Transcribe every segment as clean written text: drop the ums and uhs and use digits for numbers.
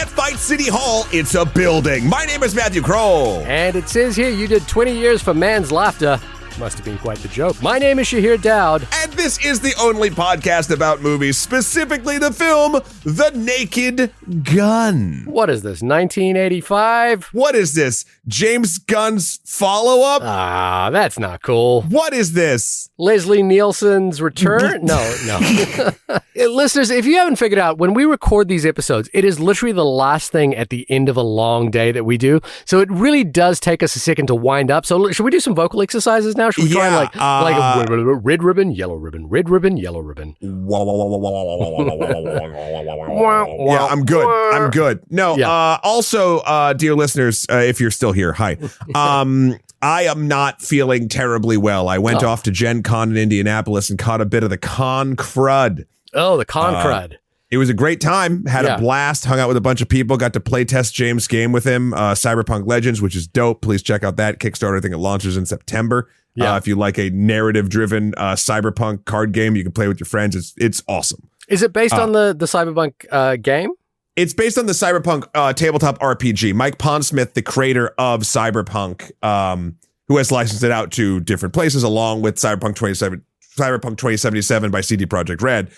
can't fight City Hall, it's a building. My name is Matthew Kroll. And it says here you did 20 years for man's laughter. Must have been quite the joke. My name is Shahir Dowd. And this is the only podcast about movies, specifically the film The Naked Gun. What is this, 1985? What is this, James Gunn's follow-up? Ah, that's not cool. What is this? Leslie Nielsen's return? No. Listeners, if you haven't figured out, when we record these episodes, it is literally the last thing at the end of a long day that we do. So it really does take us a second to wind up. So should we do some vocal exercises now? Should we try like red ribbon, yellow ribbon, red ribbon, yellow ribbon? Yeah, I'm good. No, also, dear listeners, if you're still here, hi. I am not feeling terribly well. I went off to Gen Con in Indianapolis and caught a bit of the con crud. Oh, the con crud. It was a great time. Had a blast. Hung out with a bunch of people. Got to play test James' game with him. Cyberpunk Legends, which is dope. Please check out that Kickstarter. I think it launches in September. Yeah. If you like a narrative-driven cyberpunk card game, you can play with your friends. It's awesome. Is it based on the cyberpunk game? It's based on the Cyberpunk tabletop RPG. Mike Pondsmith, the creator of Cyberpunk, who has licensed it out to different places, along with Cyberpunk 2077 by CD Projekt Red.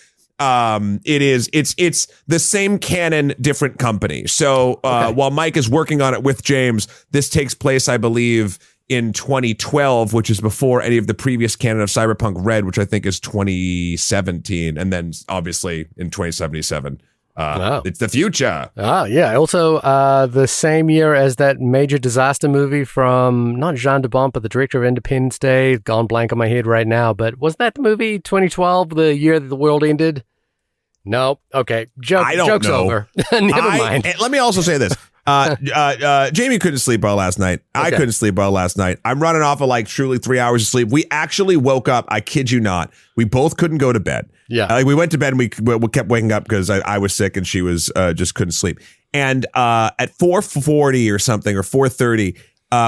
It's the same canon, different company. So while Mike is working on it with James, this takes place, I believe, in 2012, which is before any of the previous canon of Cyberpunk Red, which I think is 2017, and then obviously in 2077. It's the future. Yeah. Also, the same year as that major disaster movie from not Jean de Bont, but the director of Independence Day. Gone blank on my head right now. But was that the movie 2012, the year that the world ended? No. Okay. Joke's over. Never mind. Let me also say this. Jamie couldn't sleep well last night. Okay. I couldn't sleep well last night. I'm running off of like truly 3 hours of sleep. We actually woke up. I kid you not. We both couldn't go to bed. Yeah. We went to bed and we kept waking up because I was sick and she was just couldn't sleep. And at 4:40 or something or 4:30,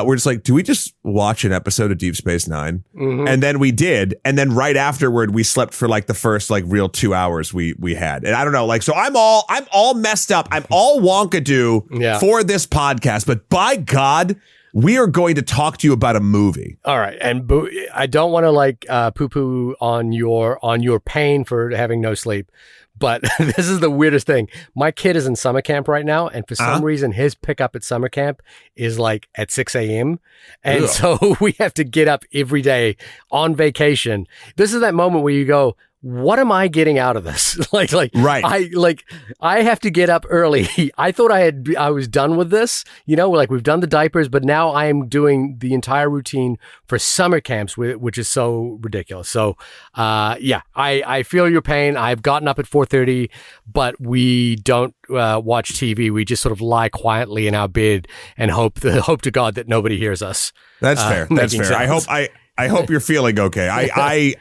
we're just like, do we just watch an episode of Deep Space Nine? Mm-hmm. And then we did. And then right afterward, we slept for like the first like real 2 hours we had. And I don't know, like, so I'm all messed up. I'm all wonkadoo for this podcast. But by God, we are going to talk to you about a movie. All right. And I don't want to like poo-poo on your pain for having no sleep. But this is the weirdest thing. My kid is in summer camp right now, and for some reason, his pickup at summer camp is like at 6 a.m. And so we have to get up every day on vacation. This is that moment where you go, what am I getting out of this? Right. I have to get up early. I thought I was done with this. You know, like we've done the diapers, but now I am doing the entire routine for summer camps, which is so ridiculous. So, I feel your pain. I've gotten up at 4:30, but we don't watch TV. We just sort of lie quietly in our bed and hope to God that nobody hears us. That's fair. That's fair. Sounds. I hope you're feeling okay.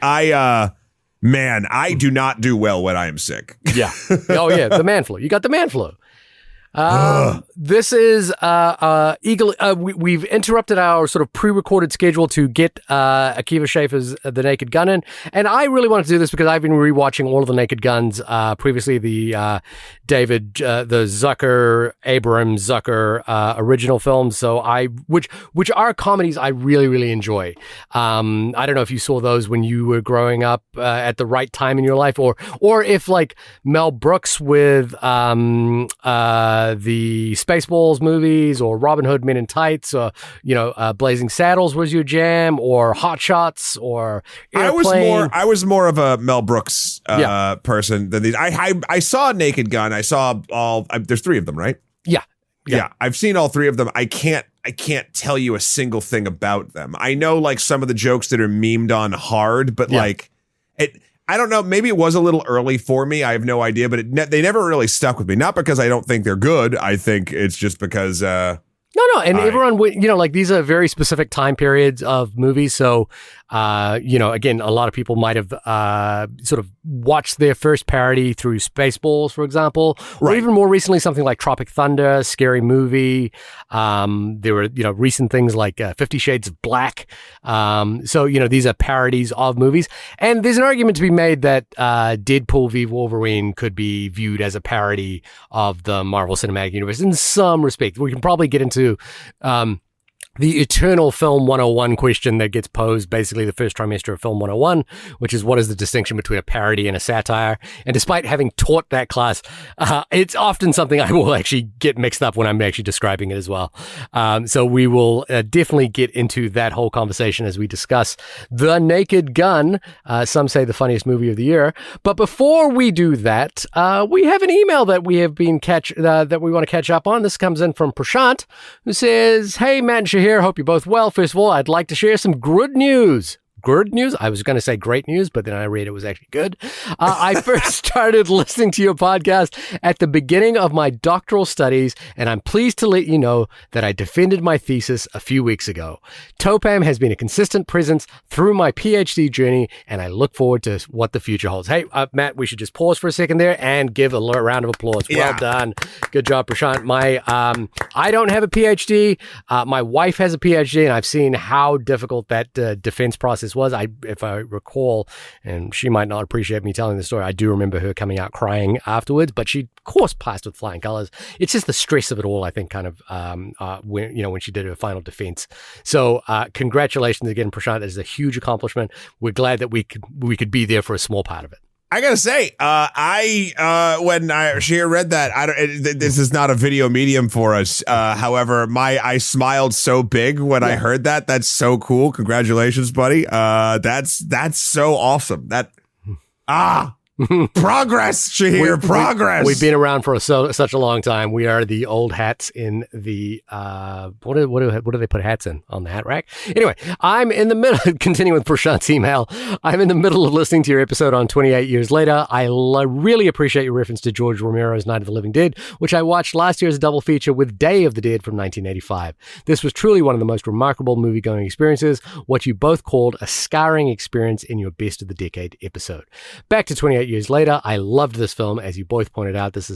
Man, I do not do well when I am sick. Yeah. Oh, yeah. The man flu. You got the man flu. This is we've interrupted our sort of pre-recorded schedule to get Akiva Schaffer's The Naked Gun in, and I really wanted to do this because I've been rewatching all of the Naked Guns previously, the David the Abrams Zucker original films, which are comedies I really, really enjoy. I don't know if you saw those when you were growing up at the right time in your life, or if like Mel Brooks with the Spaceballs movies, or Robin Hood Men in Tights, or Blazing Saddles was your jam, or Hot Shots, or Airplane. I was more of a Mel Brooks person than these. I saw Naked Gun. I saw all. There's three of them, right? Yeah. I've seen all three of them. I can't tell you a single thing about them. I know like some of the jokes that are memed on hard, but like it. I don't know. Maybe it was a little early for me. I have no idea, but they never really stuck with me. Not because I don't think they're good. I think it's just because No, and everyone, like these are very specific time periods of movies. So, again, a lot of people might have sort of watched their first parody through Spaceballs, for example, or even more recently, something like Tropic Thunder, Scary Movie. There were, recent things like 50 Shades of Black. So, these are parodies of movies. And there's an argument to be made that Deadpool v. Wolverine could be viewed as a parody of the Marvel Cinematic Universe in some respect. We can probably get into the eternal Film 101 question that gets posed basically the first trimester of Film 101, which is what is the distinction between a parody and a satire? And despite having taught that class, it's often something I will actually get mixed up when I'm actually describing it as well. So we will definitely get into that whole conversation as we discuss The Naked Gun, some say the funniest movie of the year. But before we do that, we have an email that we have been that we want to catch up on. This comes in from Prashant, who says, "Hey, Matt and Shahir, hope you're both well. First of all, I'd like to share some good news. Good news? I was going to say great news, but then I read it was actually good. I first started listening to your podcast at the beginning of my doctoral studies, and I'm pleased to let you know that I defended my thesis a few weeks ago. Topam has been a consistent presence through my PhD journey, and I look forward to what the future holds." Hey, Matt, we should just pause for a second there and give a round of applause. Yeah. Well done. Good job, Prashant. I don't have a PhD. My wife has a PhD, and I've seen how difficult that defense process was. If I recall, and she might not appreciate me telling the story, I do remember her coming out crying afterwards, but she, of course, passed with flying colors. It's just the stress of it all, I think, kind of when she did her final defense. So congratulations again, Prashant. That is a huge accomplishment. We're glad that we could be there for a small part of it. I gotta say, when she read that, this is not a video medium for us. However, I smiled so big when I heard that. That's so cool. Congratulations, buddy. That's so awesome. Progress, Shahir, progress. We've been around for such a long time. We are the old hats in the what do they put hats in on the hat rack? Anyway, I'm in the middle. Continuing with Prashant's email, I'm in the middle of listening to your episode on 28 Years Later. I really appreciate your reference to George Romero's Night of the Living Dead, which I watched last year as a double feature with Day of the Dead from 1985. This was truly one of the most remarkable movie-going experiences. What you both called a scarring experience in your Best of the Decade episode. Back to 28 Years Later, I loved this film. As you both pointed out, this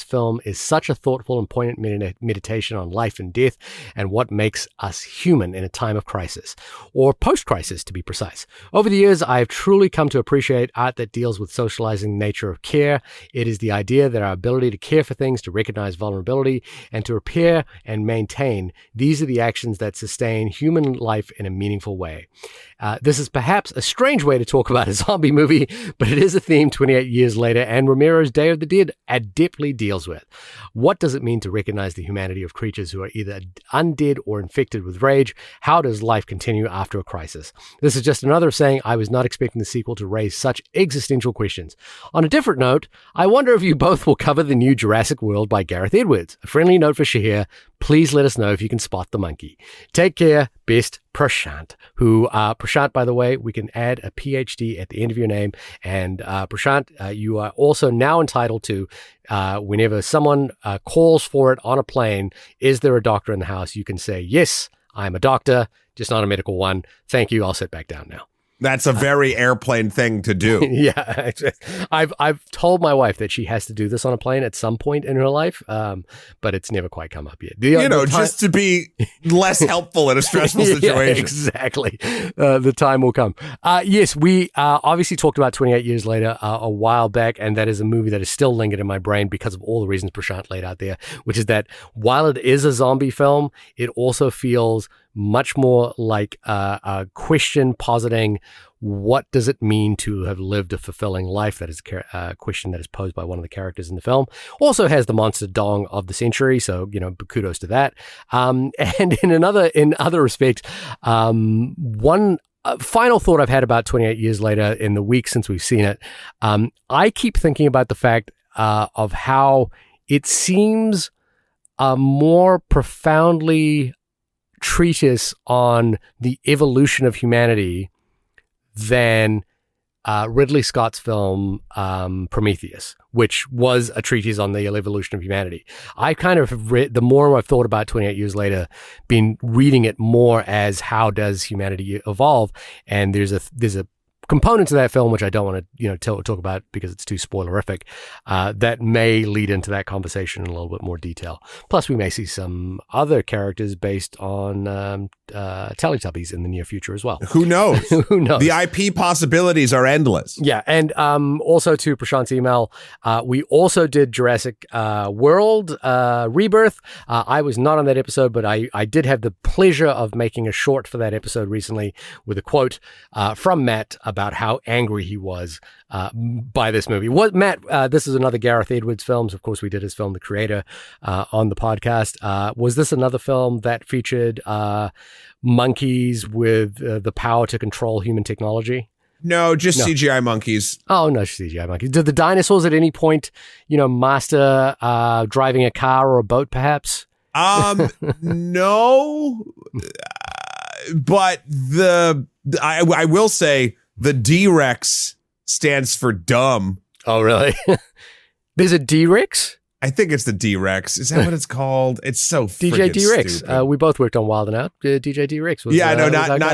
film is such a thoughtful and poignant meditation on life and death and what makes us human in a time of crisis, or post-crisis to be precise. Over the years, I have truly come to appreciate art that deals with socializing the nature of care. It is the idea that our ability to care for things, to recognize vulnerability, and to repair and maintain, these are the actions that sustain human life in a meaningful way. This is perhaps a strange way to talk about a zombie movie, but it is a theme 28 years later, and Romero's Day of the Dead adeptly deals with. What does it mean to recognize the humanity of creatures who are either undead or infected with rage? How does life continue after a crisis? This is just another saying I was not expecting the sequel to raise such existential questions. On a different note, I wonder if you both will cover the new Jurassic World by Gareth Edwards. A friendly note for Shahir, please let us know if you can spot the monkey. Take care. Best, Prashant, who, Prashant, by the way, we can add a PhD at the end of your name. And Prashant, you are also now entitled to, whenever someone calls for it on a plane, is there a doctor in the house? You can say, yes, I'm a doctor, just not a medical one. Thank you. I'll sit back down now. That's a very airplane thing to do. Yeah, I've told my wife that she has to do this on a plane at some point in her life, but it's never quite come up yet. Just to be less helpful in a stressful situation. Yeah, exactly. The time will come. Yes, we obviously talked about 28 Years Later a while back, and that is a movie that is still lingered in my brain because of all the reasons Prashant laid out there, which is that while it is a zombie film, it also feels much more like a question positing what does it mean to have lived a fulfilling life. That is a question that is posed by one of the characters in the film. Also has the monster dong of the century, so kudos to that. And in other respects, one final thought I've had about 28 Years Later in the week since we've seen it, I keep thinking about the fact of how it seems a more profoundly treatise on the evolution of humanity than Ridley Scott's film Prometheus, which was a treatise on the evolution of humanity. I kind of read, the more I've thought about 28 years later, been reading it more as how does humanity evolve, and there's a component to that film which I don't want to talk about because it's too spoilerific, that may lead into that conversation in a little bit more detail. Plus we may see some other characters based on Teletubbies in the near future as well. Who knows? Who knows? The IP possibilities are endless. Yeah, and also to Prashant's email, we also did Jurassic World Rebirth. I was not on that episode, but I did have the pleasure of making a short for that episode recently with a quote from Matt about how angry he was by this movie. Matt, this is another Gareth Edwards film. Of course, we did his film, The Creator, on the podcast. Was this another film that featured monkeys with the power to control human technology? No, just CGI monkeys. Oh, no, CGI monkeys. Did the dinosaurs at any point, master driving a car or a boat, perhaps? No, but I will say the D-Rex stands for dumb. Oh, really? There's a D-Rex? I think it's the D-Rex. Is that what it's called? It's so DJ D-Rex. stupid. We both worked on Wild 'N Out. DJ D-Rex was not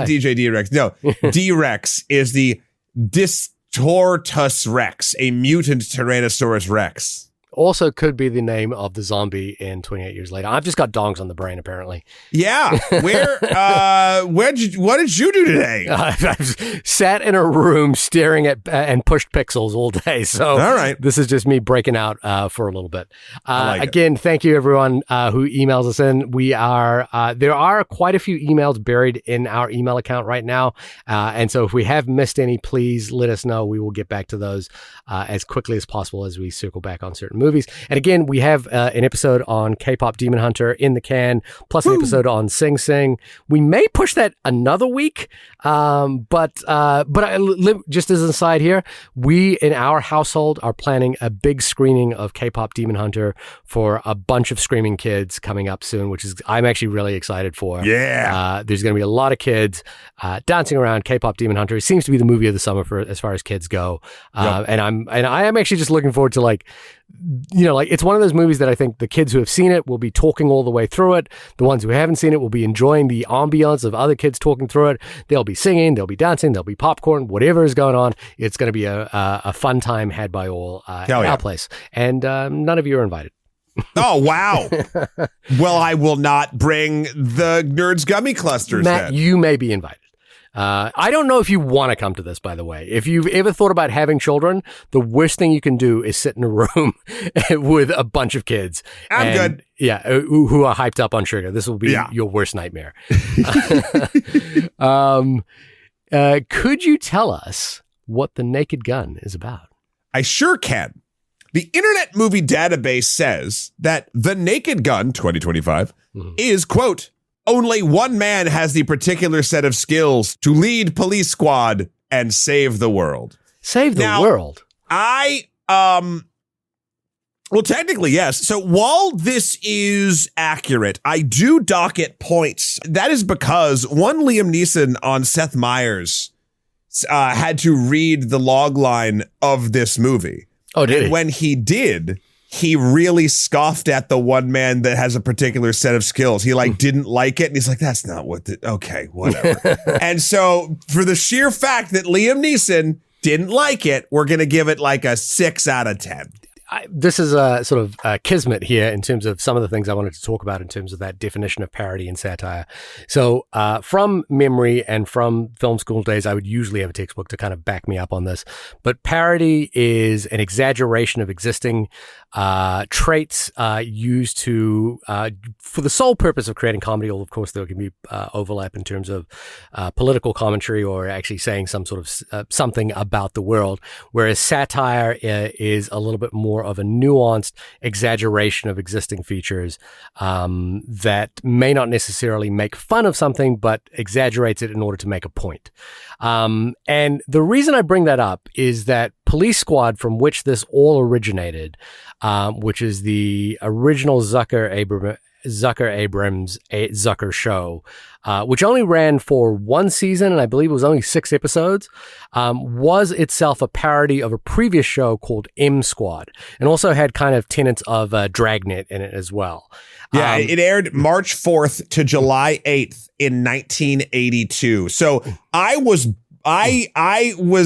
DJ D-Rex. No, D-Rex is the Distortus Rex, a mutant Tyrannosaurus Rex. Also could be the name of the zombie in 28 Years Later. I've just got dongs on the brain, apparently. Yeah. What did you do today? I've sat in a room staring at and pushed pixels all day. So all right. This is just me breaking out for a little bit. Again, thank you everyone who emails us in. There are quite a few emails buried in our email account right now. And so if we have missed any, please let us know. We will get back to those as quickly as possible as we circle back on certain movies. And again, we have an episode on K-pop Demon Hunter in the can, plus an episode on Sing Sing. We may push that another week, but just as an aside here, we in our household are planning a big screening of K-pop Demon Hunter for a bunch of screaming kids coming up soon, which is I'm actually really excited for. Yeah, there's going to be a lot of kids dancing around K-pop Demon Hunter. It seems to be the movie of the summer for as far as kids go, and I am actually just looking forward to it's one of those movies that I think the kids who have seen it will be talking all the way through it. The ones who haven't seen it will be enjoying the ambiance of other kids talking through it. They'll be singing, they'll be dancing, there'll be popcorn, whatever is going on. It's going to be a fun time had by all at our place. And none of you are invited. Oh, wow. Well, I will not bring the Nerds Gummy Clusters, Matt, then. You may be invited. I don't know if you want to come to this, by the way. If you've ever thought about having children, the worst thing you can do is sit in a room with a bunch of kids. I'm good. Yeah, who are hyped up on sugar. This will be your worst nightmare. Could you tell us what The Naked Gun is about? I sure can. The Internet Movie Database says that The Naked Gun 2025 is, quote, only one man has the particular set of skills to lead police squad and save the world. Save the world? Well, technically, yes. So while this is accurate, I do dock it points. That is because one Liam Neeson on Seth Meyers had to read the log line of this movie. Oh, did he? When he did, he really scoffed at the one man that has a particular set of skills. He didn't like it. And he's like, that's not what okay, whatever. And so for the sheer fact that Liam Neeson didn't like it, we're going to give it a 6 out of 10. This is a sort of kismet here in terms of some of the things I wanted to talk about in terms of that definition of parody and satire. So from memory and from film school days, I would usually have a textbook to kind of back me up on this. But parody is an exaggeration of existing traits used to for the sole purpose of creating comedy. Of course, there can be overlap in terms of political commentary or actually saying some sort of something about the world, whereas satire is a little bit more of a nuanced exaggeration of existing features that may not necessarily make fun of something, but exaggerates it in order to make a point. And the reason I bring that up is that Police Squad, from which this all originated, which is the original Zucker Zucker Abrams' Zucker Show, which only ran for one season, and I believe it was only 6 episodes, was itself a parody of a previous show called M Squad, and also had kind of tenets of Dragnet in it as well. Yeah, it aired March 4th to July 8th in 1982. So I was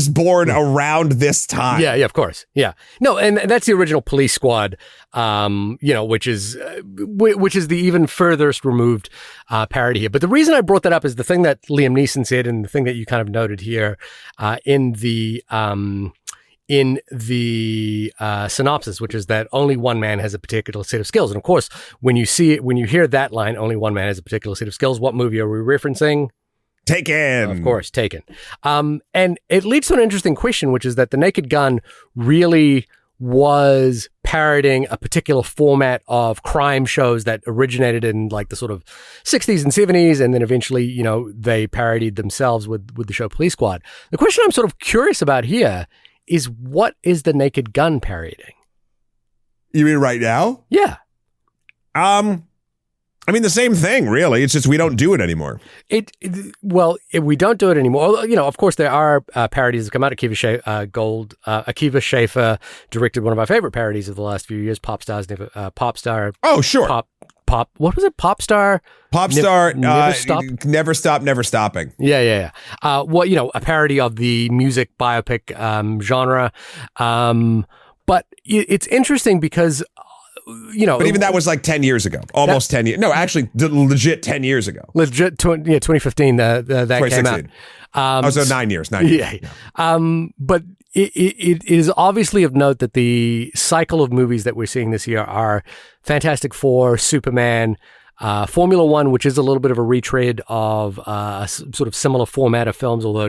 born around this time. Yeah, of course. Yeah. No, and that's the original Police Squad, which is the even furthest removed parody here. But the reason I brought that up is the thing that Liam Neeson said, and the thing that you kind of noted here in the synopsis, which is that only one man has a particular set of skills. And of course, when you hear that line, only one man has a particular set of skills, what movie are we referencing? Taken. Of course, Taken. And it leads to an interesting question, which is that The Naked Gun really was parodying a particular format of crime shows that originated in like the sort of 60s and 70s, and then eventually, they parodied themselves with the show Police Squad. The question I'm sort of curious about here is, what is The Naked Gun parodying? You mean right now? Yeah. I mean, the same thing, really. It's just we don't do it anymore. We don't do it anymore. Of course, there are parodies that come out. Akiva Schaffer directed one of my favorite parodies of the last few years, Popstar. Oh, sure. What was it? Popstar? Never Stop? Never Stop, Never Stopping. Yeah. A parody of the music biopic genre. But it's interesting because... but even that was like 10 years ago, almost 10 years. No, actually, legit 10 years ago. Legit, 2015, that came out. So 9 years. 9 years. Yeah. But it is obviously of note that the cycle of movies that we're seeing this year are Fantastic Four, Superman, Formula One, which is a little bit of a retread of a sort of similar format of films, although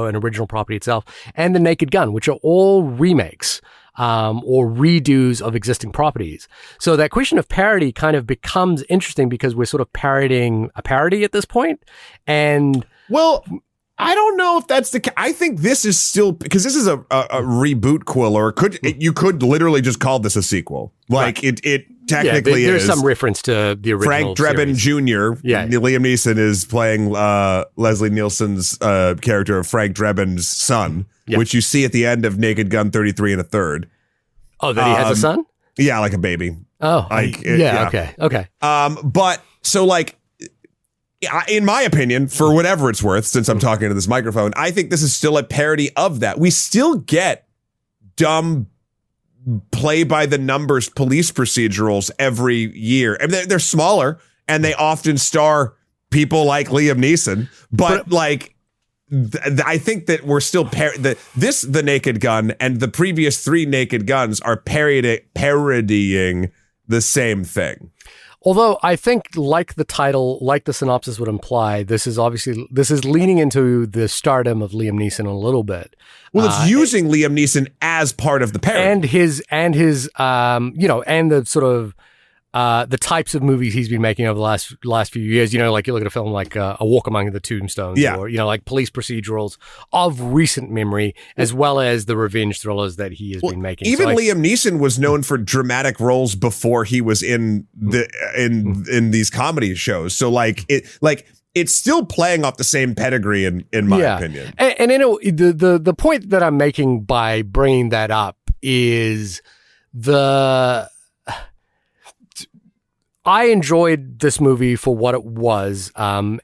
an original property itself, and The Naked Gun, which are all remakes. Or redos of existing properties. So that question of parody kind of becomes interesting because we're sort of parodying a parody at this point. And I don't know if that's the case. I think this is still, because this is a reboot quill, or you could literally just call this a sequel. Like right. it technically there's is. There's some reference to the original Frank Drebin series. Jr. Yeah. Liam Neeson is playing Leslie Nielsen's character of Frank Drebin's son, which you see at the end of Naked Gun 33 and a third. Oh, that he has a son? Yeah, like a baby. Oh, okay. But so like, in my opinion, for whatever it's worth, since I'm talking to this microphone, I think this is still a parody of that. We still get dumb play by the numbers police procedurals every year. I mean, they're smaller and they often star people like Liam Neeson, but like, I think that we're still The Naked Gun and the previous 3 Naked Guns are parodying the same thing. Although I think, like the title, like the synopsis would imply, this is leaning into the stardom of Liam Neeson a little bit. Well, it's using Liam Neeson as part of the parody, and his and the sort of the types of movies he's been making over the last few years. Like you look at a film like A Walk Among the Tombstones, or like police procedurals of recent memory, as well as the revenge thrillers that he has been making. Even Liam Neeson was known for dramatic roles before he was in these comedy shows. So it's still playing off the same pedigree in my opinion. And the point that I'm making by bringing that up is I enjoyed this movie for what it was, and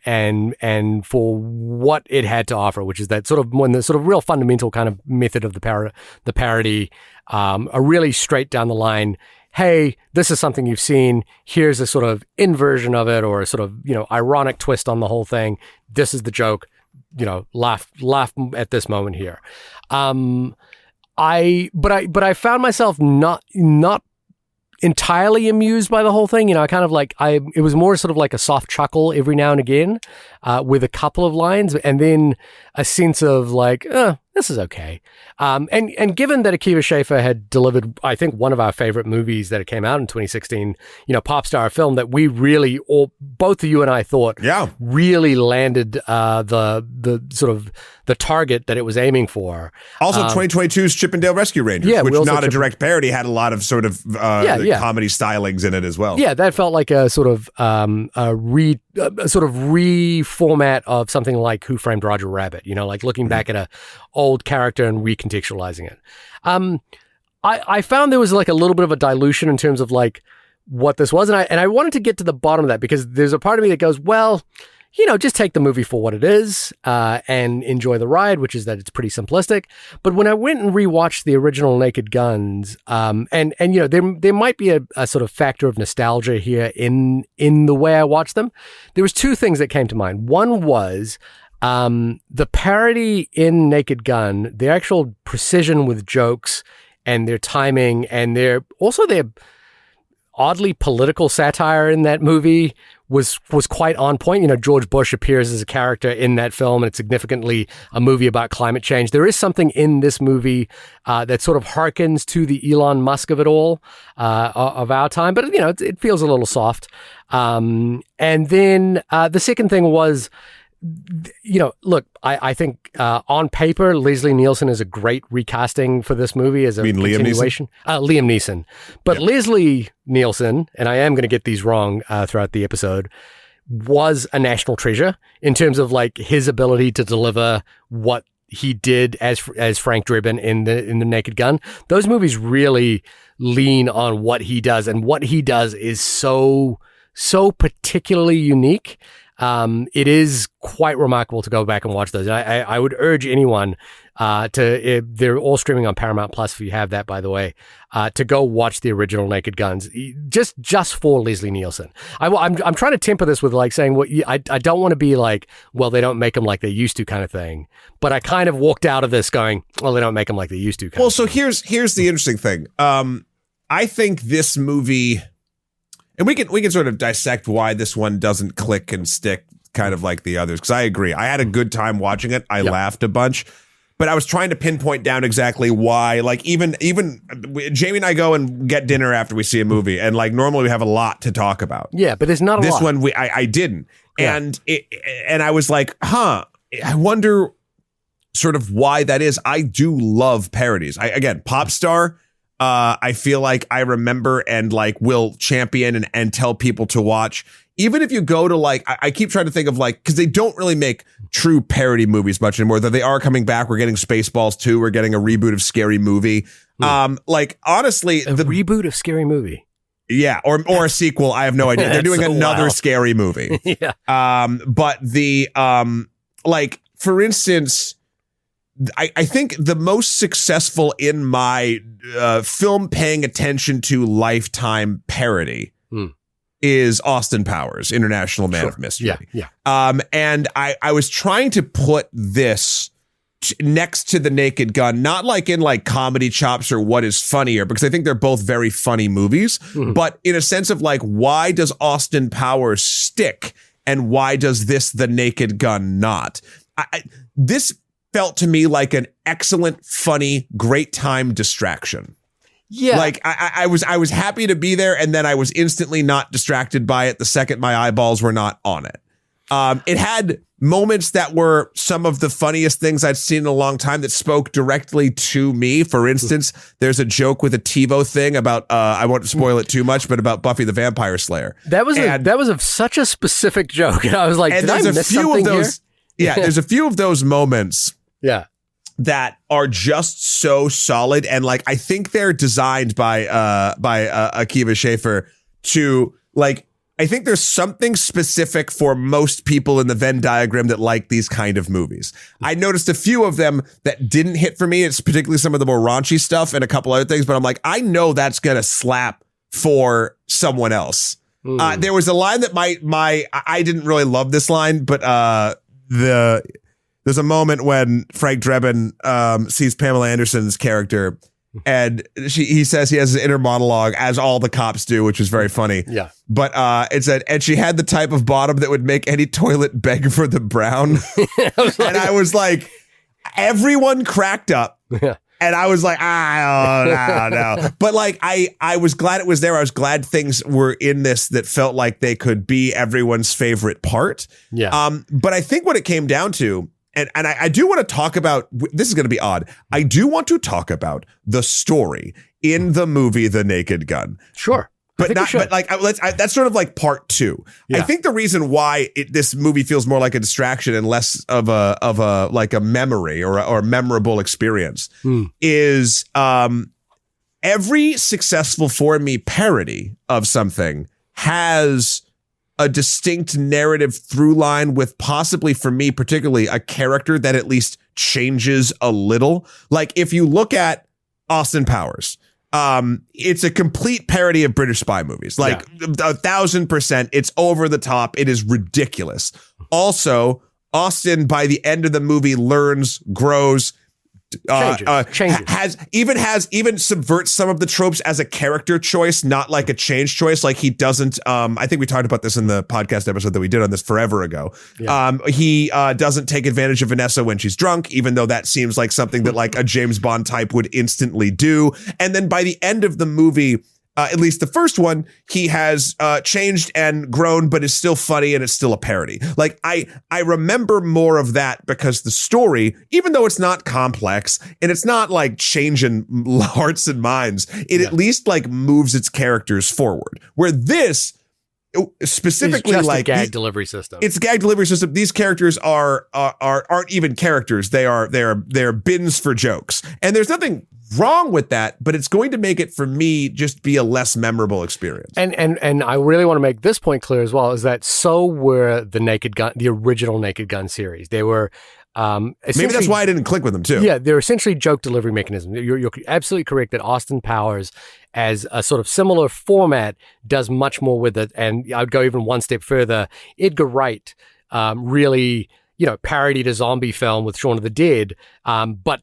for what it had to offer, which is that sort of when the sort of real fundamental kind of method of the parody, a really straight down the line. Hey, this is something you've seen. Here's a sort of inversion of it, or a sort of ironic twist on the whole thing. This is the joke. Laugh at this moment here. But I found myself not entirely amused by the whole thing. I kind of it was more sort of like a soft chuckle every now and again, with a couple of lines, and then a sense of this is okay. And given that Akiva Schaffer had delivered, I think, one of our favorite movies that came out in 2016, Popstar, a film that we really, or both you and I thought, really landed the sort of the target that it was aiming for. Also, 2022's Chippendale Rescue Rangers, which not a direct parody, had a lot of sort of comedy stylings in it as well. Yeah, that felt like a sort of reformat of something like Who Framed Roger Rabbit. Like looking back at a old character and recontextualizing it. I found there was like a little bit of a dilution in terms of like what this was, and I wanted to get to the bottom of that because there's a part of me that goes, well, just take the movie for what it is and enjoy the ride, which is that it's pretty simplistic. But when I went and rewatched the original Naked Guns, and there might be a sort of factor of nostalgia here in the way I watched them. There was two things that came to mind. One was the parody in Naked Gun, the actual precision with jokes and their timing, and their oddly political satire in that movie was quite on point. George Bush appears as a character in that film, and it's significantly a movie about climate change. There is something in this movie that sort of harkens to the Elon Musk of it all, of our time, but it feels a little soft. And then the second thing was, look, I think on paper, Leslie Nielsen is a great recasting for this movie as a continuation. Liam Neeson. But Leslie Nielsen, and I am going to get these wrong throughout the episode, was a national treasure in terms of like his ability to deliver what he did as Frank Drebin in the Naked Gun. Those movies really lean on what he does, and what he does is so particularly unique. It is quite remarkable to go back and watch those. I would urge anyone they're all streaming on Paramount Plus if you have that, by the way, to go watch the original Naked Guns just for Leslie Nielsen. I'm trying to temper this with like saying, well, I don't want to be like, well, they don't make them like they used to kind of thing. But I kind of walked out of this going, well, they don't make them like they used to. Well, so here's the interesting thing. I think this movie. And we can sort of dissect why this one doesn't click and stick kind of like the others. Because I agree. I had a good time watching it. I laughed a bunch. But I was trying to pinpoint down exactly why. Like even Jamie and I go and get dinner after we see a movie. And like normally we have a lot to talk about. Yeah, but there's not a lot. This one I didn't. Yeah. And I was like, I wonder sort of why that is. I do love parodies. Again, Popstar. I feel like I remember and like will champion and tell people to watch. Even if you go to like, I keep trying to think of like, because they don't really make true parody movies much anymore, though they are coming back. We're getting Spaceballs 2. We're getting a reboot of Scary Movie. Like honestly, the reboot of Scary Movie. Yeah, or a sequel. I have no idea. They're doing another Scary Movie. Yeah. But the like for instance, I think the most successful in my film paying attention to Lifetime parody is Austin Powers, International Man of Mystery. Yeah. And I was trying to put this next to The Naked Gun, not like in like comedy chops or what is funnier, because I think they're both very funny movies, but in a sense of like, why does Austin Powers stick and why does The Naked Gun not? This felt to me like an excellent, funny, great time distraction. Yeah. Like I was happy to be there, and then I was instantly not distracted by it the second my eyeballs were not on it. It had moments that were some of the funniest things I'd seen in a long time that spoke directly to me. For instance, there's a joke with a TiVo thing about, I won't spoil it too much, but about Buffy the Vampire Slayer. That was such a specific joke. And I was like, did I miss something here? Yeah, there's a few of those moments. Yeah. That are just so solid, and like I think they're designed by Akiva Schaffer to like. I think there's something specific for most people in the Venn diagram that like these kind of movies. I noticed a few of them that didn't hit for me. It's particularly some of the more raunchy stuff and a couple other things, but I'm like, I know that's gonna slap for someone else. There was a line that I didn't really love this line, but there's a moment when Frank Drebin sees Pamela Anderson's character, and he says he has an inner monologue, as all the cops do, which is very funny. Yeah. But it said, and she had the type of bottom that would make any toilet beg for the brown. I was like, everyone cracked up. Yeah. And I was like, no. But like, I was glad it was there. I was glad things were in this that felt like they could be everyone's favorite part. Yeah. But I think what it came down to, and I do want to talk about, this is going to be odd. I do want to talk about the story in the movie The Naked Gun. Sure. But that's sort of like part two. Yeah. I think the reason why this movie feels more like a distraction and less of a like a memory or a memorable experience is every successful for me parody of something has a distinct narrative through line with possibly, for me particularly, a character that at least changes a little. Like if you look at Austin Powers, it's a complete parody of British spy movies, like 1,000%. It's over the top. It is ridiculous. Also, Austin, by the end of the movie, learns, grows, changes. Even subverts some of the tropes as a character choice, not like a change choice. Like he doesn't, I think we talked about this in the podcast episode that we did on this forever ago. Yeah. He doesn't take advantage of Vanessa when she's drunk, even though that seems like something that like a James Bond type would instantly do. And then by the end of the movie, at least the first one, he has changed and grown, but is still funny and it's still a parody. Like I remember more of that because the story, even though it's not complex and it's not like changing hearts and minds, it at least like moves its characters forward. Where this specifically it's just like a gag delivery system. It's a gag delivery system. These characters aren't even characters. They're bins for jokes, and there's nothing wrong with that, but it's going to make it for me just be a less memorable experience. And I really want to make this point clear as well, is that so were the original Naked Gun series. They were maybe that's why I didn't click with them too. Yeah, they're essentially joke delivery mechanisms. You're absolutely correct that Austin Powers, as a sort of similar format, does much more with it. And I'd go even one step further. Edgar Wright really, parodied a zombie film with Shaun of the Dead, but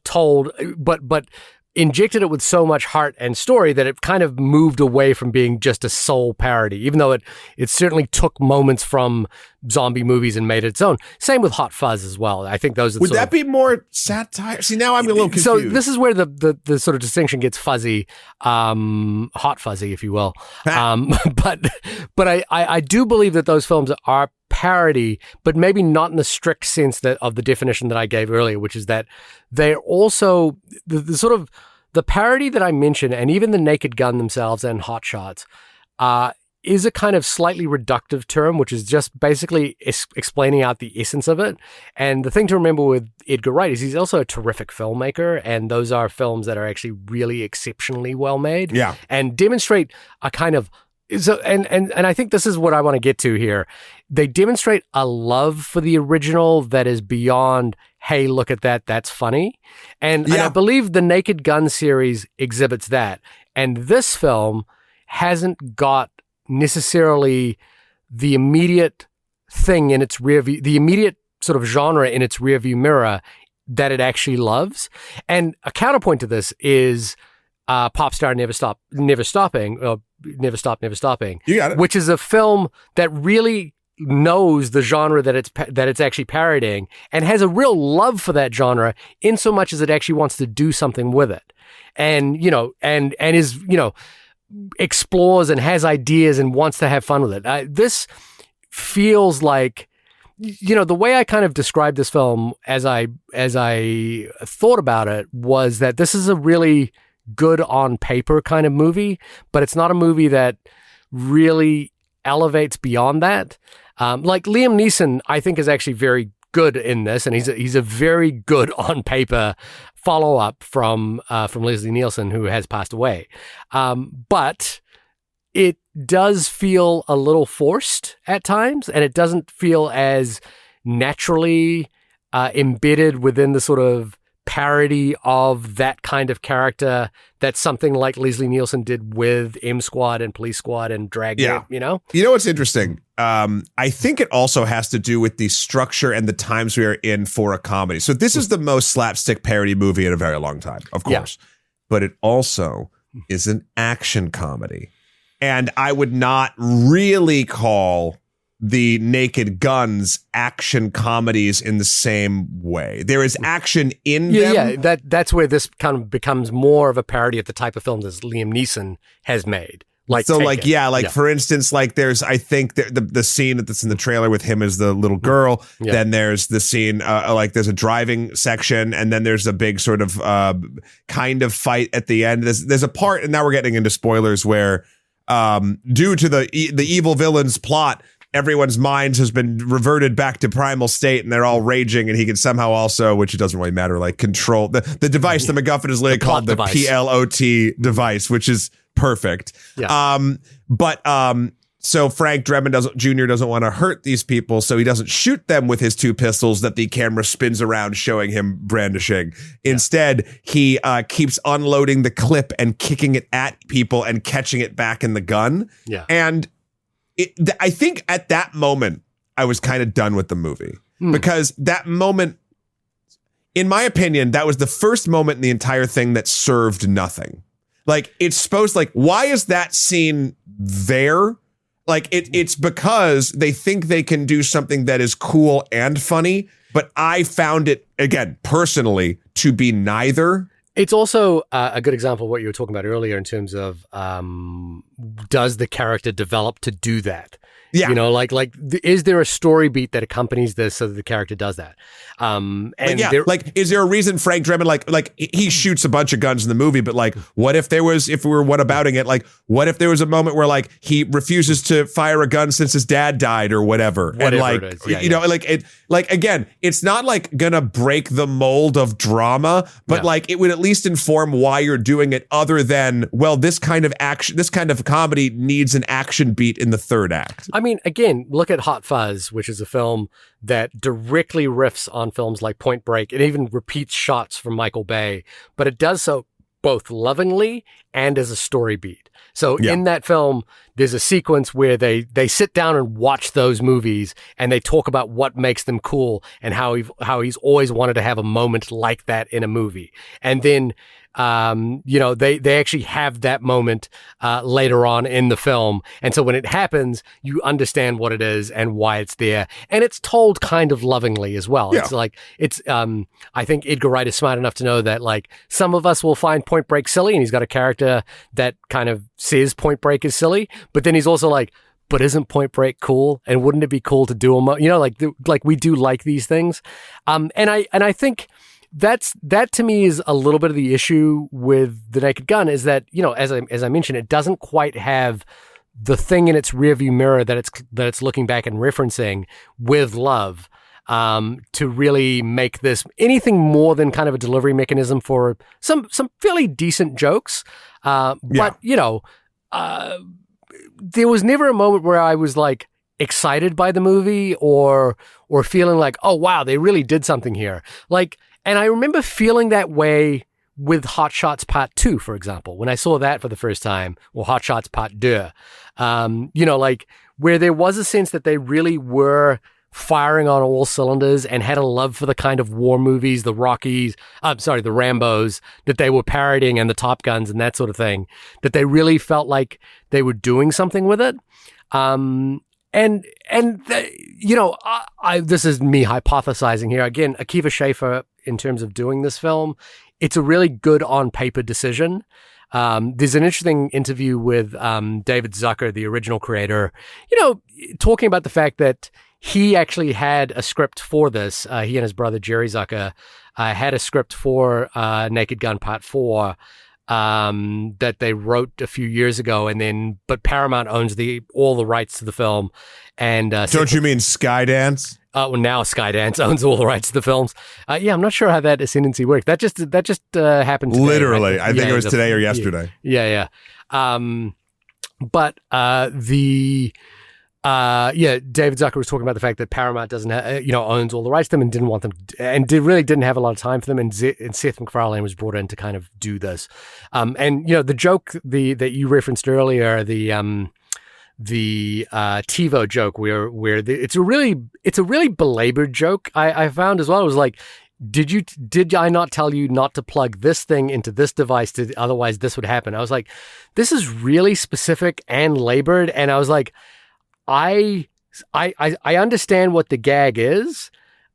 injected it with so much heart and story that it kind of moved away from being just a sole parody, even though it certainly took moments from zombie movies and made it its own. Same with Hot Fuzz as well. I think those are would that be more satire? See, now I'm a little confused. So this is where the sort of distinction gets fuzzy, hot fuzzy, if you will. But I do believe that those films are parody, but maybe not in the strict sense of the definition that I gave earlier, which is that they're also the sort of the parody that I mentioned, and even the Naked Gun themselves and Hot Shots, is a kind of slightly reductive term, which is just basically explaining out the essence of it. And the thing to remember with Edgar Wright is he's also a terrific filmmaker, and those are films that are actually really exceptionally well made. Yeah, and demonstrate a kind of and I think this is what I want to get to here. They demonstrate a love for the original that is beyond, hey, look at that, that's funny. And I believe the Naked Gun series exhibits that. And this film hasn't got necessarily the immediate thing in its rear view, the immediate sort of genre in its rear view mirror that it actually loves. And a counterpoint to this is Popstar Never Stop, Never Stopping. You got it. Which is a film that really knows the genre that it's actually parodying and has a real love for that genre in so much as it actually wants to do something with it. And, and is, explores and has ideas and wants to have fun with it. This feels like, the way I kind of described this film as I thought about it was that this is a really good on paper kind of movie, but it's not a movie that really elevates beyond that. Like Liam Neeson, I think, is actually very good in this, and he's a very good on paper follow-up from Leslie Nielsen, who has passed away. But it does feel a little forced at times, and it doesn't feel as naturally embedded within the sort of parody of that kind of character that something like Leslie Nielsen did with M Squad and Police Squad and Dragnet, You know what's interesting? I think it also has to do with the structure and the times we are in for a comedy. So this is the most slapstick parody movie in a very long time, of course. Yeah. But it also is an action comedy. And I would not really call the Naked Guns action comedies in the same way. There is action in them. Yeah, that's where this kind of becomes more of a parody of the type of film that Liam Neeson has made. Like, so Taken. for instance, like there's, I think the scene that's in the trailer with him as the little girl. Yeah. Then there's the scene, like there's a driving section, and then there's a big sort of kind of fight at the end. There's a part, and now we're getting into spoilers, where due to the evil villain's plot, everyone's minds has been reverted back to primal state, and they're all raging, and he can somehow also, which it doesn't really matter, like control the device. The MacGuffin is literally called the PLOT device, which is perfect. Yeah. So Frank Drebin Jr. doesn't want to hurt these people, so he doesn't shoot them with his two pistols that the camera spins around showing him brandishing. Instead, he keeps unloading the clip and kicking it at people and catching it back in the gun. Yeah. And I think at that moment, I was kind of done with the movie. Because that moment, in my opinion, that was the first moment in the entire thing that served nothing. Like, it's supposed, like, why is that scene there? Like, it's because they think they can do something that is cool and funny, but I found it, again, personally, to be neither. It's also a good example of what you were talking about earlier in terms of does the character develop to do that? Yeah. You know, is there a story beat that accompanies this so that the character does that? And is there a reason Frank Drebin, like he shoots a bunch of guns in the movie, but like, what if we were whatabouting it? Like, what if there was a moment where like he refuses to fire a gun since his dad died or whatever? And like, it is. Yeah, you know, like again, it's not like gonna break the mold of drama, but like it would at least inform why you're doing it, other than, well, this kind of action, this kind of comedy needs an action beat in the third act. I mean, again, look at Hot Fuzz, which is a film that directly riffs on films like Point Break. It even repeats shots from Michael Bay, but it does so both lovingly and as a story beat. So in that film, there's a sequence where they sit down and watch those movies, and they talk about what makes them cool and how he's always wanted to have a moment like that in a movie. And then they actually have that moment later on in the film. And so when it happens, you understand what it is and why it's there. And it's told kind of lovingly as well. Yeah. It's I think Edgar Wright is smart enough to know that, like, some of us will find Point Break silly, and he's got a character that kind of says Point Break is silly, but then he's also like, but isn't Point Break cool? And wouldn't it be cool to do like we do like these things. And I think that to me is a little bit of the issue with The Naked Gun, is that, you know, as I mentioned, it doesn't quite have the thing in its rearview mirror that it's looking back and referencing with Love, to really make this anything more than kind of a delivery mechanism for some fairly decent jokes. But you know, there was never a moment where I was like excited by the movie or feeling like, oh wow, they really did something here. Like, and I remember feeling that way with Hot Shots Part 2, for example, when I saw that for the first time, or Hot Shots Part 2, you know, like, where there was a sense that they really were firing on all cylinders and had a love for the kind of war movies, the Rambos that they were parodying, and the Top Guns and that sort of thing, that they really felt like they were doing something with it. This is me hypothesizing here. Again, Akiva Schaffer, in terms of doing this film, it's a really good on paper decision. There's an interesting interview with David Zucker, the original creator, you know, talking about the fact that he actually had a script for this. He and his brother Jerry Zucker had a script for Naked Gun Part 4 that they wrote a few years ago, but Paramount owns all the rights to the film. And don't you mean Skydance? Well, now Skydance owns all the rights to the films. I'm not sure how that ascendancy worked. That just happened today, literally. right? I think it was today or yesterday. Yeah. David Zucker was talking about the fact that Paramount doesn't owns all the rights to them, and didn't want them really didn't have a lot of time for them, and Seth MacFarlane was brought in to kind of do this. And you know, the joke that you referenced earlier, the TiVo joke, where it's a really belabored joke. I found as well. It was like, did I not tell you not to plug this thing into this device, otherwise this would happen? I was like, this is really specific and labored, and I was like, I I understand what the gag is.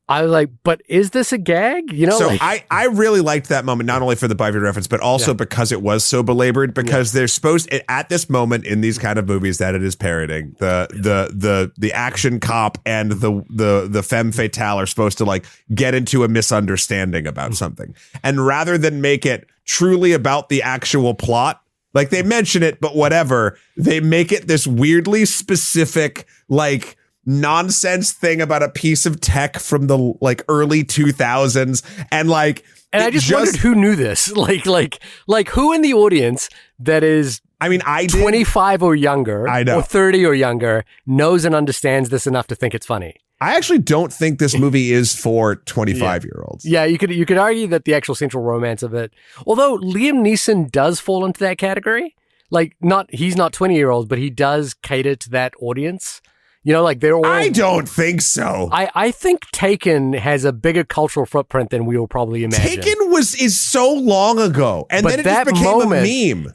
I was like, but is this a gag? You know, so like, I really liked that moment, not only for the Buffy reference, but also because it was so belabored. Because they're supposed at this moment in these kind of movies that it is parroting the action cop and the femme fatale are supposed to like get into a misunderstanding about something, and rather than make it truly about the actual plot, like they mention it, but whatever, they make it this weirdly specific like nonsense thing about a piece of tech from the like early 2000s, and I just wondered who knew this, like who in the audience that is I mean, I did. 25 or younger, I know. or 30 or younger, knows and understands this enough to think it's funny. I actually don't think this movie is for 25-year-olds. Yeah, you could argue that the actual central romance of it, although Liam Neeson does fall into that category, like he's not 20-year-olds, but he does cater to that audience. You know, like they're all. I don't think so. I think Taken has a bigger cultural footprint than we will probably imagine. Taken is so long ago, and But then it that just became moment, a meme.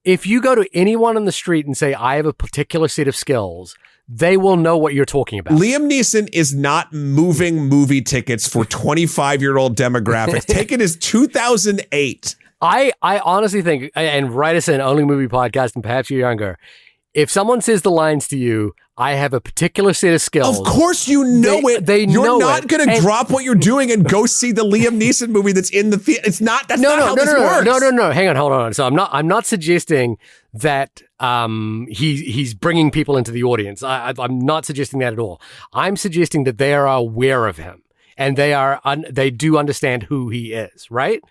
If you go to anyone on the street and say, I have a particular set of skills, they will know what you're talking about. Liam Neeson is not moving movie tickets for 25-year-old demographics. Taken is 2008. I honestly think, and write us an Only Movie Podcast, and perhaps you're younger, if someone says the lines to you, I have a particular set of skills. Of course you know it. You're not going to drop what you're doing and go see the Liam Neeson movie that's in the theater. It's not. That's not how this works. No. Hang on, hold on. So I'm not suggesting that he's bringing people into the audience. I'm not suggesting that at all. I'm suggesting that they are aware of him and they do understand who he is. Right?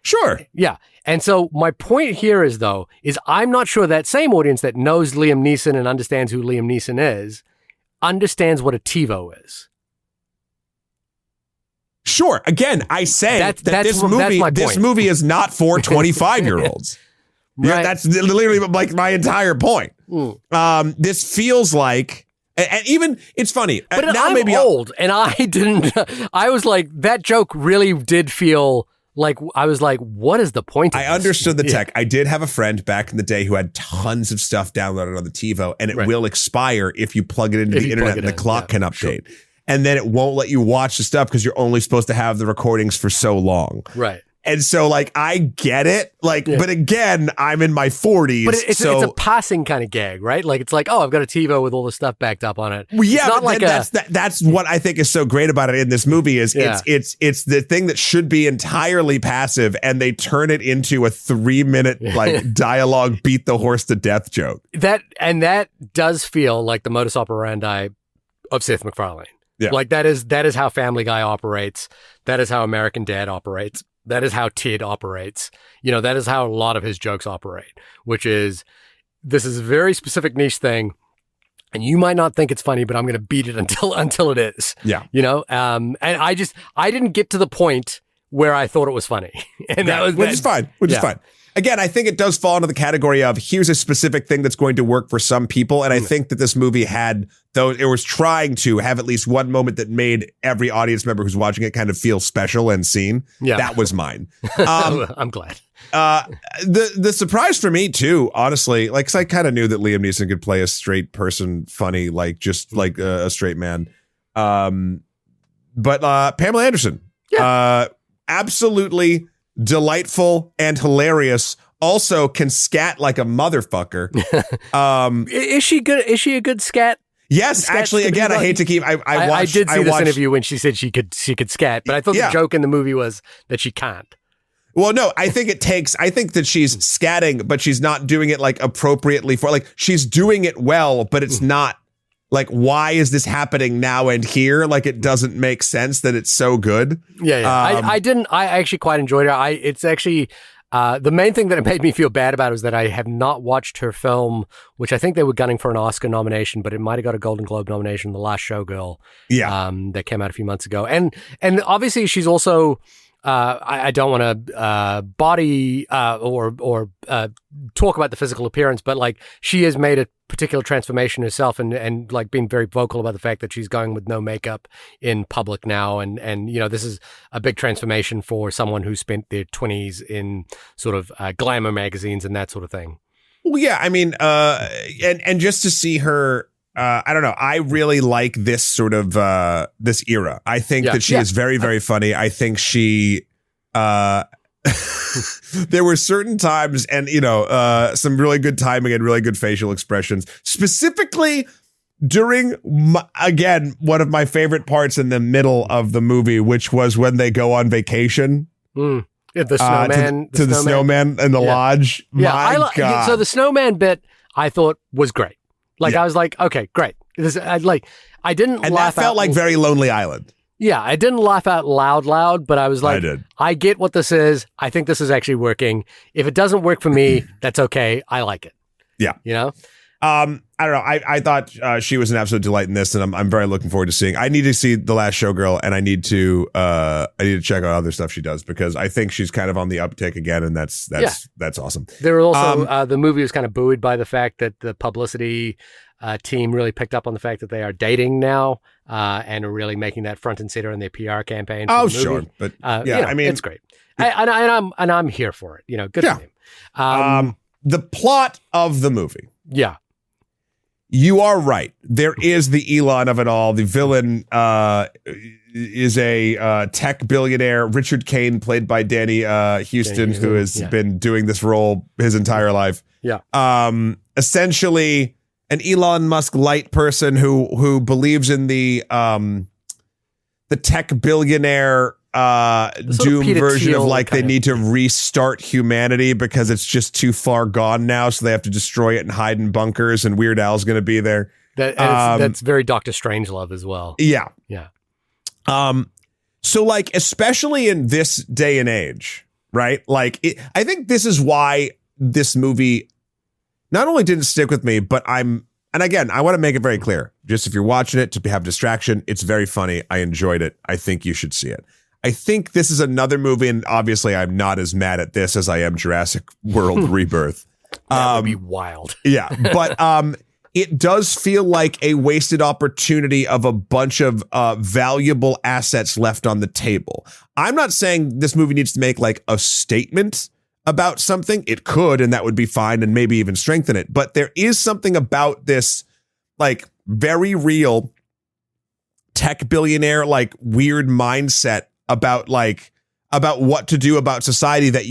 Sure. Yeah. And so my point here is I'm not sure that same audience that knows Liam Neeson and understands who Liam Neeson is, understands what a TiVo is. Sure. Again, I say that this point. movie is not for 25-year-olds. Right. Yeah, that's literally like my entire point. This feels like, and even it's funny. But now I'm maybe old, and I didn't. I was like, that joke really did feel. Like, I was like, what is the point of I this? understood the tech. I did have a friend back in the day who had tons of stuff downloaded on the TiVo, and it will expire if you plug it into the internet and the clock can update. Sure. And then it won't let you watch the stuff because you're only supposed to have the recordings for so long. Right. And so, like, I get it. Like, but again, I'm in my 40s. But it's a passing kind of gag, right? Like, it's like, oh, I've got a TiVo with all the stuff backed up on it. Well, yeah, it's not like that's what I think is so great about it in this movie is it's the thing that should be entirely passive, and they turn it into a 3-minute like dialogue beat the horse to death joke. That does feel like the modus operandi of Seth MacFarlane. Yeah. Like that is how Family Guy operates. That is how American Dad operates. That is how Tid operates. You know, that is how a lot of his jokes operate, which is, this is a very specific niche thing, and you might not think it's funny, but I'm going to beat it until it is. Yeah. You know, and I didn't get to the point where I thought it was funny. And which is fine. Again, I think it does fall into the category of here's a specific thing that's going to work for some people. And I think that this movie had, though it was trying to have at least one moment that made every audience member who's watching it kind of feel special and seen. Yeah. That was mine. I'm glad. The surprise for me too, honestly, like, 'cause I kind of knew that Liam Neeson could play a straight person funny, like just like a straight man. But Pamela Anderson, absolutely delightful and hilarious. Also can scat like a motherfucker. Is she good? Is she a good scat? Yes, actually, again, I hate to keep. I did see this interview when she said she could scat, but I thought the joke in the movie was that she can't. Well, no, I think that she's scatting, but she's not doing it like appropriately for, like, she's doing it well, but it's not like, why is this happening now and here? Like, it doesn't make sense that it's so good. Yeah. I actually quite enjoyed her. It's actually, the main thing that it made me feel bad about is that I have not watched her film, which I think they were gunning for an Oscar nomination, but it might have got a Golden Globe nomination, The Last Showgirl. Yeah. That came out a few months ago. And obviously she's also, I don't want to body or talk about the physical appearance, but like, she has made a particular transformation herself and like been very vocal about the fact that she's going with no makeup in public now. And you know, this is a big transformation for someone who spent their 20s in sort of glamour magazines and that sort of thing. Well, yeah, I mean, and just to see her I don't know. I really like this sort of this era. I think that she is very, very funny. I think she there were certain times and, some really good timing and really good facial expressions, specifically during, again, one of my favorite parts in the middle of the movie, which was when they go on vacation. Yeah, the snowman. To the snowman in the lodge. Yeah, My God. So the snowman bit I thought was great. Like, I was like, okay, great. I didn't and laugh that felt out like very Lonely Island. Yeah, I didn't laugh out loud, but I was like, I did. I get what this is. I think this is actually working. If it doesn't work for me, that's okay. I like it. Yeah. I don't know. I thought she was an absolute delight in this, and I'm very looking forward to seeing. I need to see The Last Showgirl, and I need to check out other stuff she does because I think she's kind of on the uptick again, and that's awesome. There were also the movie was kind of buoyed by the fact that the publicity team really picked up on the fact that they are dating now and are really making that front and center in their PR campaign. Oh, sure, but I mean, it's great, and I'm here for it. Good for him. The plot of the movie. Yeah. You are right. There is the Elon of it all. The villain is a tech billionaire, Richard Kane, played by Danny Houston, who has been doing this role his entire life. Yeah. Essentially, an Elon Musk light person who believes in the tech billionaire doom version of like they need to restart humanity because it's just too far gone now, so they have to destroy it and hide in bunkers, and Weird Al's going to be there. That's very Doctor Strangelove as well. Yeah. So like, especially in this day and age, right? Like, I think this is why this movie not only didn't stick with me, but and again, I want to make it very clear, just if you're watching it to have distraction, it's very funny. I enjoyed it. I think you should see it. I think this is another movie, and obviously I'm not as mad at this as I am Jurassic World Rebirth. That would be wild. Yeah, but it does feel like a wasted opportunity of a bunch of valuable assets left on the table. I'm not saying this movie needs to make like a statement about something. It could, and that would be fine, and maybe even strengthen it. But there is something about this like very real tech billionaire, like weird mindset about what to do about society that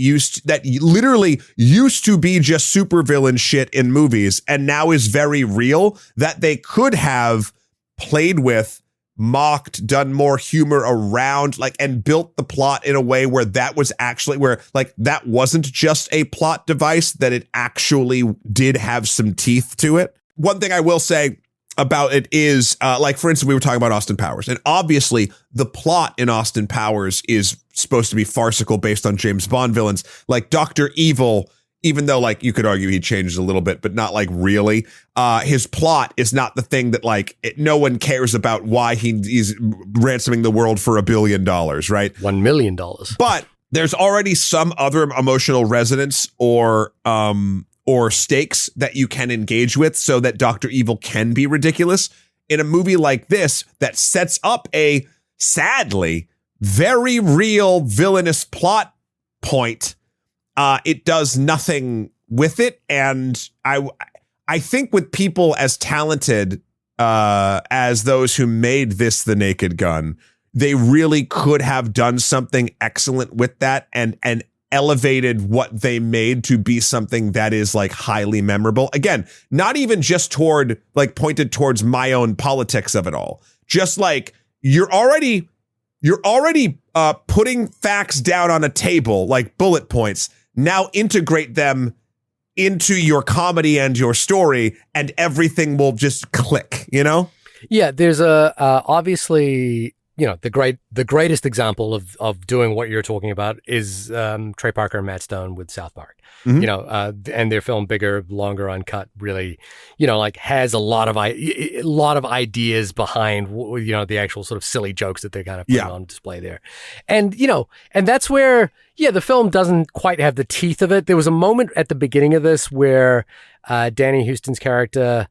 literally used to be just supervillain shit in movies and now is very real, that they could have played with, mocked, done more humor around, like, and built the plot in a way where that was actually where like that wasn't just a plot device, that it actually did have some teeth to it. One thing I will say about it is, like, for instance, we were talking about Austin Powers, and obviously the plot in Austin Powers is supposed to be farcical based on James Bond villains. Like Dr. Evil, even though like you could argue he changed a little bit, but not like really, his plot is not the thing that like no one cares about why he's ransoming the world for $1 billion, right? $1 million. But there's already some other emotional resonance or stakes that you can engage with so that Dr. Evil can be ridiculous. In a movie like this that sets up a, sadly, very real villainous plot point, it does nothing with it. And I think with people as talented as those who made this The Naked Gun, they really could have done something excellent with that and elevated what they made to be something that is like highly memorable. Again, not even just pointed towards my own politics of it all. Just like you're already putting facts down on a table like bullet points. Now integrate them into your comedy and your story, and everything will just click, you know? Yeah, there's obviously, you know, the greatest example of doing what you're talking about is Trey Parker and Matt Stone with South Park. Mm-hmm. You know, and their film Bigger, Longer, Uncut really, you know, like has a lot of ideas behind, you know, the actual sort of silly jokes that they're kind of putting on display there. And, you know, and that's where, the film doesn't quite have the teeth of it. There was a moment at the beginning of this where Danny Houston's character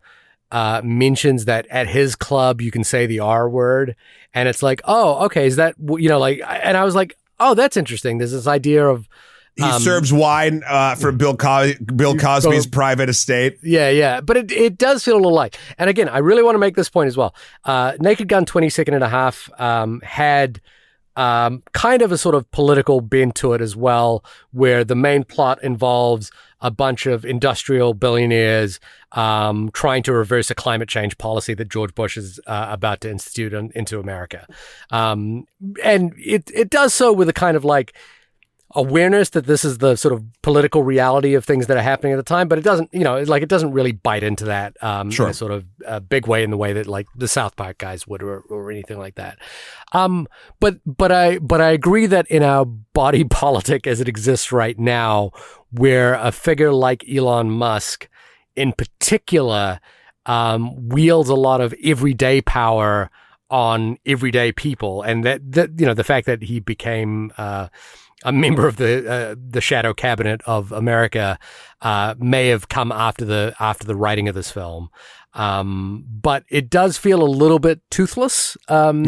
mentions that at his club you can say the R word, and it's like, oh, okay, is that, you know, like, and I was like, oh, that's interesting. There's this idea of He serves wine for Bill Cosby's private estate. Yeah. But it does feel a little light. And again, I really want to make this point as well. Naked Gun 22nd and a Half had kind of a sort of political bent to it as well, where the main plot involves a bunch of industrial billionaires trying to reverse a climate change policy that George Bush is about to institute into America. And it does so with a kind of like awareness that this is the sort of political reality of things that are happening at the time, but it doesn't, it doesn't really bite into that in a sort of big way, in the way that like the South Park guys would, or anything like that. But I agree that in our body politic as it exists right now, where a figure like Elon Musk, in particular, wields a lot of everyday power on everyday people, and that the fact that he became a member of the shadow cabinet of America may have come after the writing of this film, but it does feel a little bit toothless. And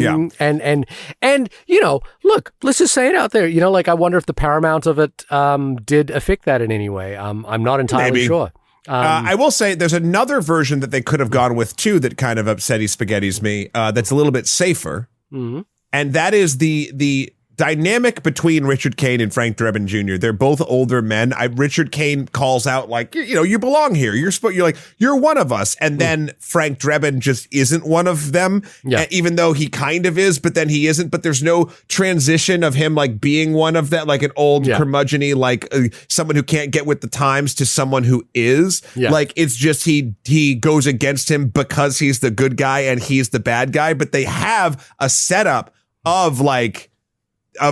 look, let's just say it out there. I wonder if the Paramount of it did affect that in any way. I'm not entirely sure. I will say there's another version that they could have gone with too that kind of upsetty spaghettis me. That's a little bit safer, and that is the dynamic between Richard Kane and Frank Drebin Jr. They're both older men. Richard Kane calls out like, you belong here. You're one of us. And then Frank Drebin just isn't one of them, even though he kind of is, but then he isn't. But there's no transition of him like being one of that, like an old curmudgeon-y, like someone who can't get with the times to someone who is. Like it's just he goes against him because he's the good guy and he's the bad guy. But they have a setup of like, I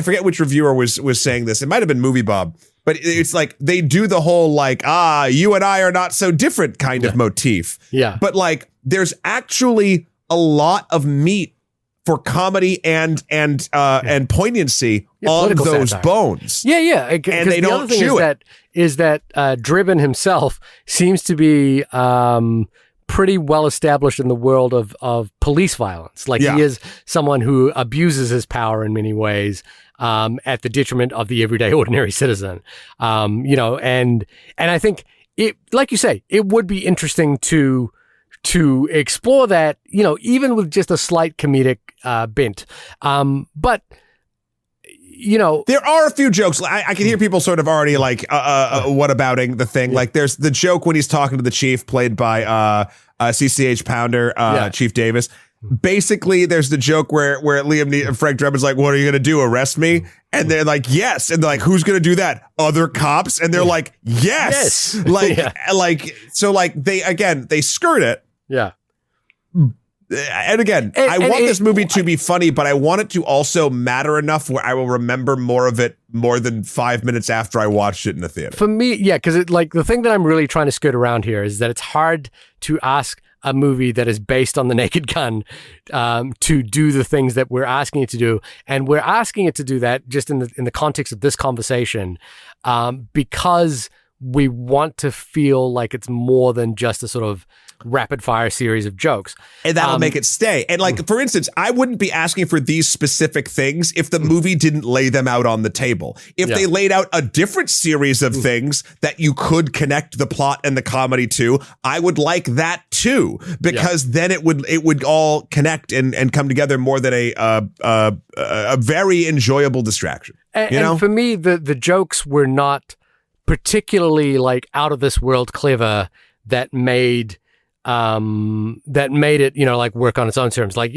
forget which reviewer was saying this. It might have been Movie Bob, but it's like they do the whole like, you and I are not so different kind of motif. Yeah. But like there's actually a lot of meat for comedy and poignancy on those satire. Bones. Yeah. And they don't chew it. Is that Drebin himself seems to be pretty well established in the world of police violence. Like he is someone who abuses his power in many ways, at the detriment of the everyday ordinary citizen. And I think it, like you say, it would be interesting to explore that, even with just a slight comedic bent. But there are a few jokes. I can hear people sort of already like, whatabouting the thing. Like there's the joke when he's talking to the chief played by CCH Pounder, Chief Davis. Basically, there's the joke where Frank Drebin's like, what are you going to do? Arrest me? And they're like, yes. And they're like, who's going to do that? Other cops? And they're like, yes. So they skirt it. Yeah. And again, I want this movie to be funny, but I want it to also matter enough where I will remember more of it more than 5 minutes after I watched it in the theater. For me, because the thing that I'm really trying to skirt around here is that it's hard to ask a movie that is based on The Naked Gun to do the things that we're asking it to do, and we're asking it to do that just in the context of this conversation, because we want to feel like it's more than just a sort of rapid fire series of jokes. And that'll make it stay. And like, for instance, I wouldn't be asking for these specific things if the movie didn't lay them out on the table. If they laid out a different series of things that you could connect the plot and the comedy to, I would like that too, because then it would all connect and come together more than a very enjoyable distraction. And for me, the jokes were not particularly like out of this world clever that made it, like work on its own terms. Like,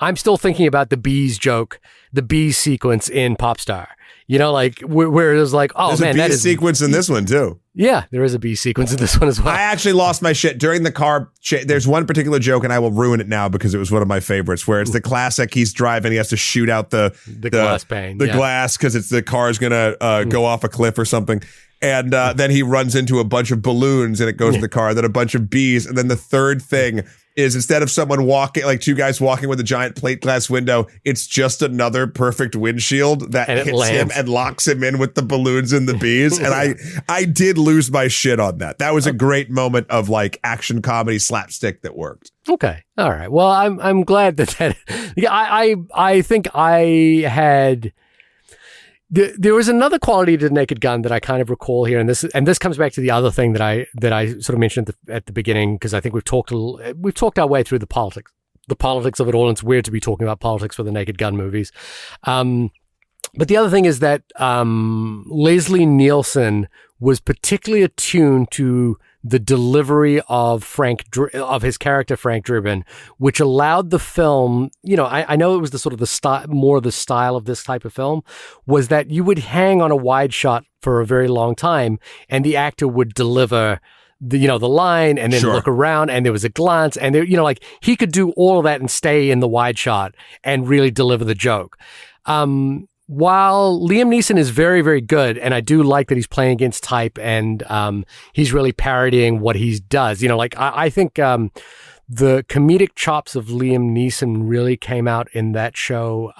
I'm still thinking about the bees joke, the bees sequence in Popstar, like where it was like, oh, there's a bees sequence in this one too. Yeah, there is a bee sequence in this one as well. I actually lost my shit during the car. There's one particular joke, and I will ruin it now because it was one of my favorites, where it's the classic, he's driving, he has to shoot out the glass pane. The glass because the car's going to go off a cliff or something. And then he runs into a bunch of balloons and it goes to the car, then a bunch of bees. And then the third thing is, instead of someone walking, like two guys walking with a giant plate glass window, it's just another perfect windshield that hits him and locks him in with the balloons and the bees. And I did lose my shit on that. That was a great moment of like action comedy slapstick that worked. Okay. All right. Well, I'm glad that I think I had... There was another quality to Naked Gun that I kind of recall here, and this comes back to the other thing that I sort of mentioned at the beginning, because I think we've talked our way through the politics of it all, and it's weird to be talking about politics for the Naked Gun movies. But the other thing is that Leslie Nielsen was particularly attuned to the delivery of his character Frank Drebin, which allowed the film, I know it was the sort of the style, more of the style of this type of film, was that you would hang on a wide shot for a very long time, and the actor would deliver the line, and then look around, and there was a glance, and there, like he could do all of that and stay in the wide shot and really deliver the joke. While Liam Neeson is very, very good, and I do like that he's playing against type, and he's really parodying what he does. I think the comedic chops of Liam Neeson really came out in that show.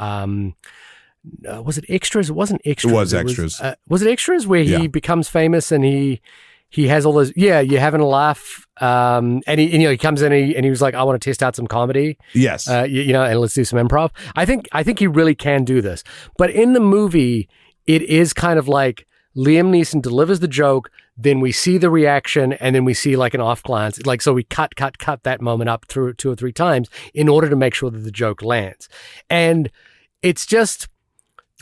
Was it Extras? It wasn't Extras. It was Extras. Was it Extras where he becomes famous and he has all those, you're having a laugh. And he comes in and he was like, I want to test out some comedy. Yes. And let's do some improv. I think he really can do this. But in the movie, it is kind of like Liam Neeson delivers the joke, then we see the reaction, and then we see like an off glance. So we cut that moment up through 2 or 3 times in order to make sure that the joke lands. And it's just,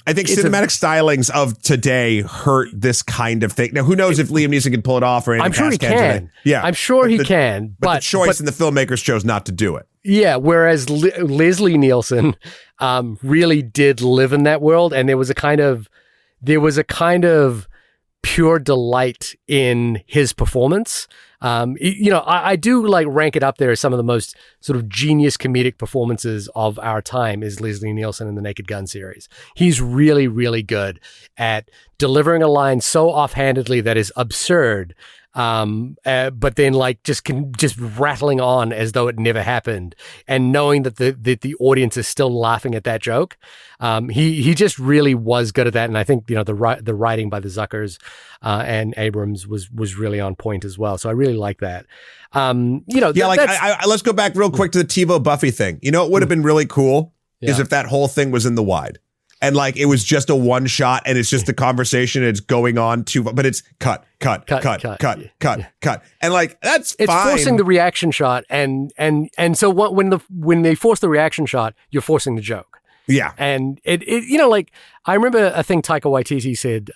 I think cinematic stylings of today hurt this kind of thing. Now, who knows if Liam Neeson can pull it off or anything? I'm sure he can. Yeah, I'm sure he can. But the choice and the filmmakers chose not to do it. Yeah, whereas Leslie Nielsen really did live in that world, and there was a kind of pure delight in his performance. I do rank it up there as some of the most sort of genius comedic performances of our time is Leslie Nielsen in the Naked Gun series. He's really, really good at delivering a line so offhandedly that is absurd, but then just rattling on as though it never happened, and knowing that the audience is still laughing at that joke. He just really was good at that, and I think the writing by the Zuckers and Abrams was really on point as well. So I really like that. Let's go back real quick to the TiVo Buffy thing. It would have been really cool is if that whole thing was in the wide. And it was just a one shot, and it's just the conversation. It's going on but it's cut. And that's it's fine. Forcing the reaction shot, and so when they force the reaction shot, you're forcing the joke. Yeah, and it I remember a thing Taika Waititi said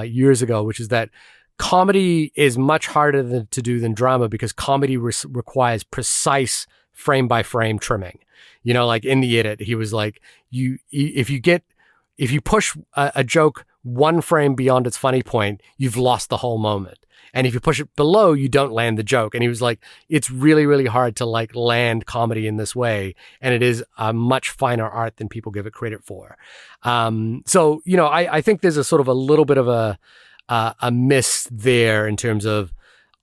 years ago, which is that comedy is much harder to do than drama because comedy requires precise frame by frame trimming. In the edit, he was like, if you push a joke one frame beyond its funny point, you've lost the whole moment. And if you push it below, you don't land the joke. And he was like, it's really, really hard to land comedy in this way. And it is a much finer art than people give it credit for. I think there's a sort of a little bit of a miss there in terms of,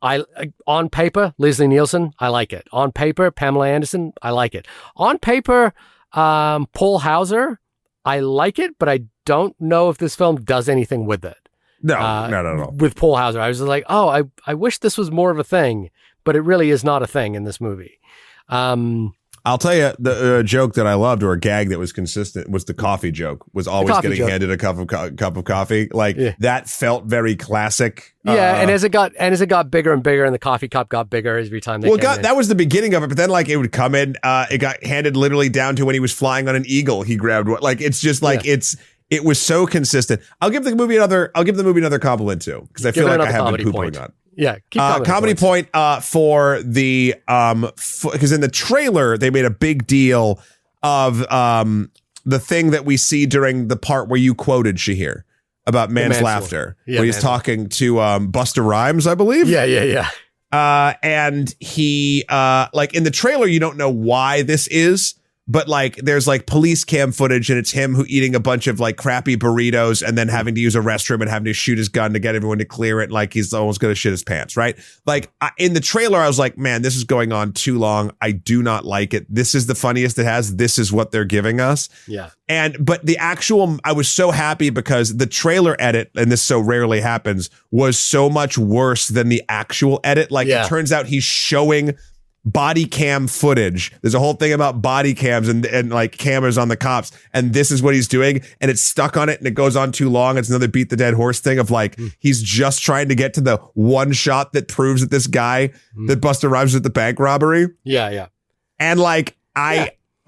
on paper, Leslie Nielsen, I like it. On paper, Pamela Anderson, I like it. On paper, Paul Hauser, I like it, but I don't know if this film does anything with it. No, not at all. With Paul Hauser, I was like, I wish this was more of a thing, but it really is not a thing in this movie. I'll tell you, the joke that I loved, or a gag that was consistent, was the coffee joke. Was always getting handed a cup of coffee. That felt very classic. Yeah, and as it got bigger and bigger, and the coffee cup got bigger every time. That was the beginning of it. But then, it would come in. It got handed literally down to when he was flying on an eagle. He grabbed one. It's just it was so consistent. I'll give the movie another compliment too, because I feel like I have been pooping on. Yeah, comedy point for the because in the trailer they made a big deal of the thing that we see during the part where you quoted, Shahir, about man's laughter, where he's talking to Busta Rhymes, I believe. Yeah. And he in the trailer you don't know why this is. But there's police cam footage, and it's him eating a bunch of crappy burritos and then having to use a restroom and having to shoot his gun to get everyone to clear it. He's almost going to shit his pants, right? In the trailer, I was like, man, this is going on too long. I do not like it. This is the funniest it has. This is what they're giving us. Yeah. But the actual, I was so happy because the trailer edit, and this so rarely happens, was so much worse than the actual edit. It turns out he's showing body cam footage. There's a whole thing about body cams and like cameras on the cops. And this is what he's doing. And it's stuck on it and it goes on too long. It's another beat the dead horse thing of like, he's just trying to get to the one shot that proves that this guy that Busta Rhymes was at the bank robbery. Yeah. And like,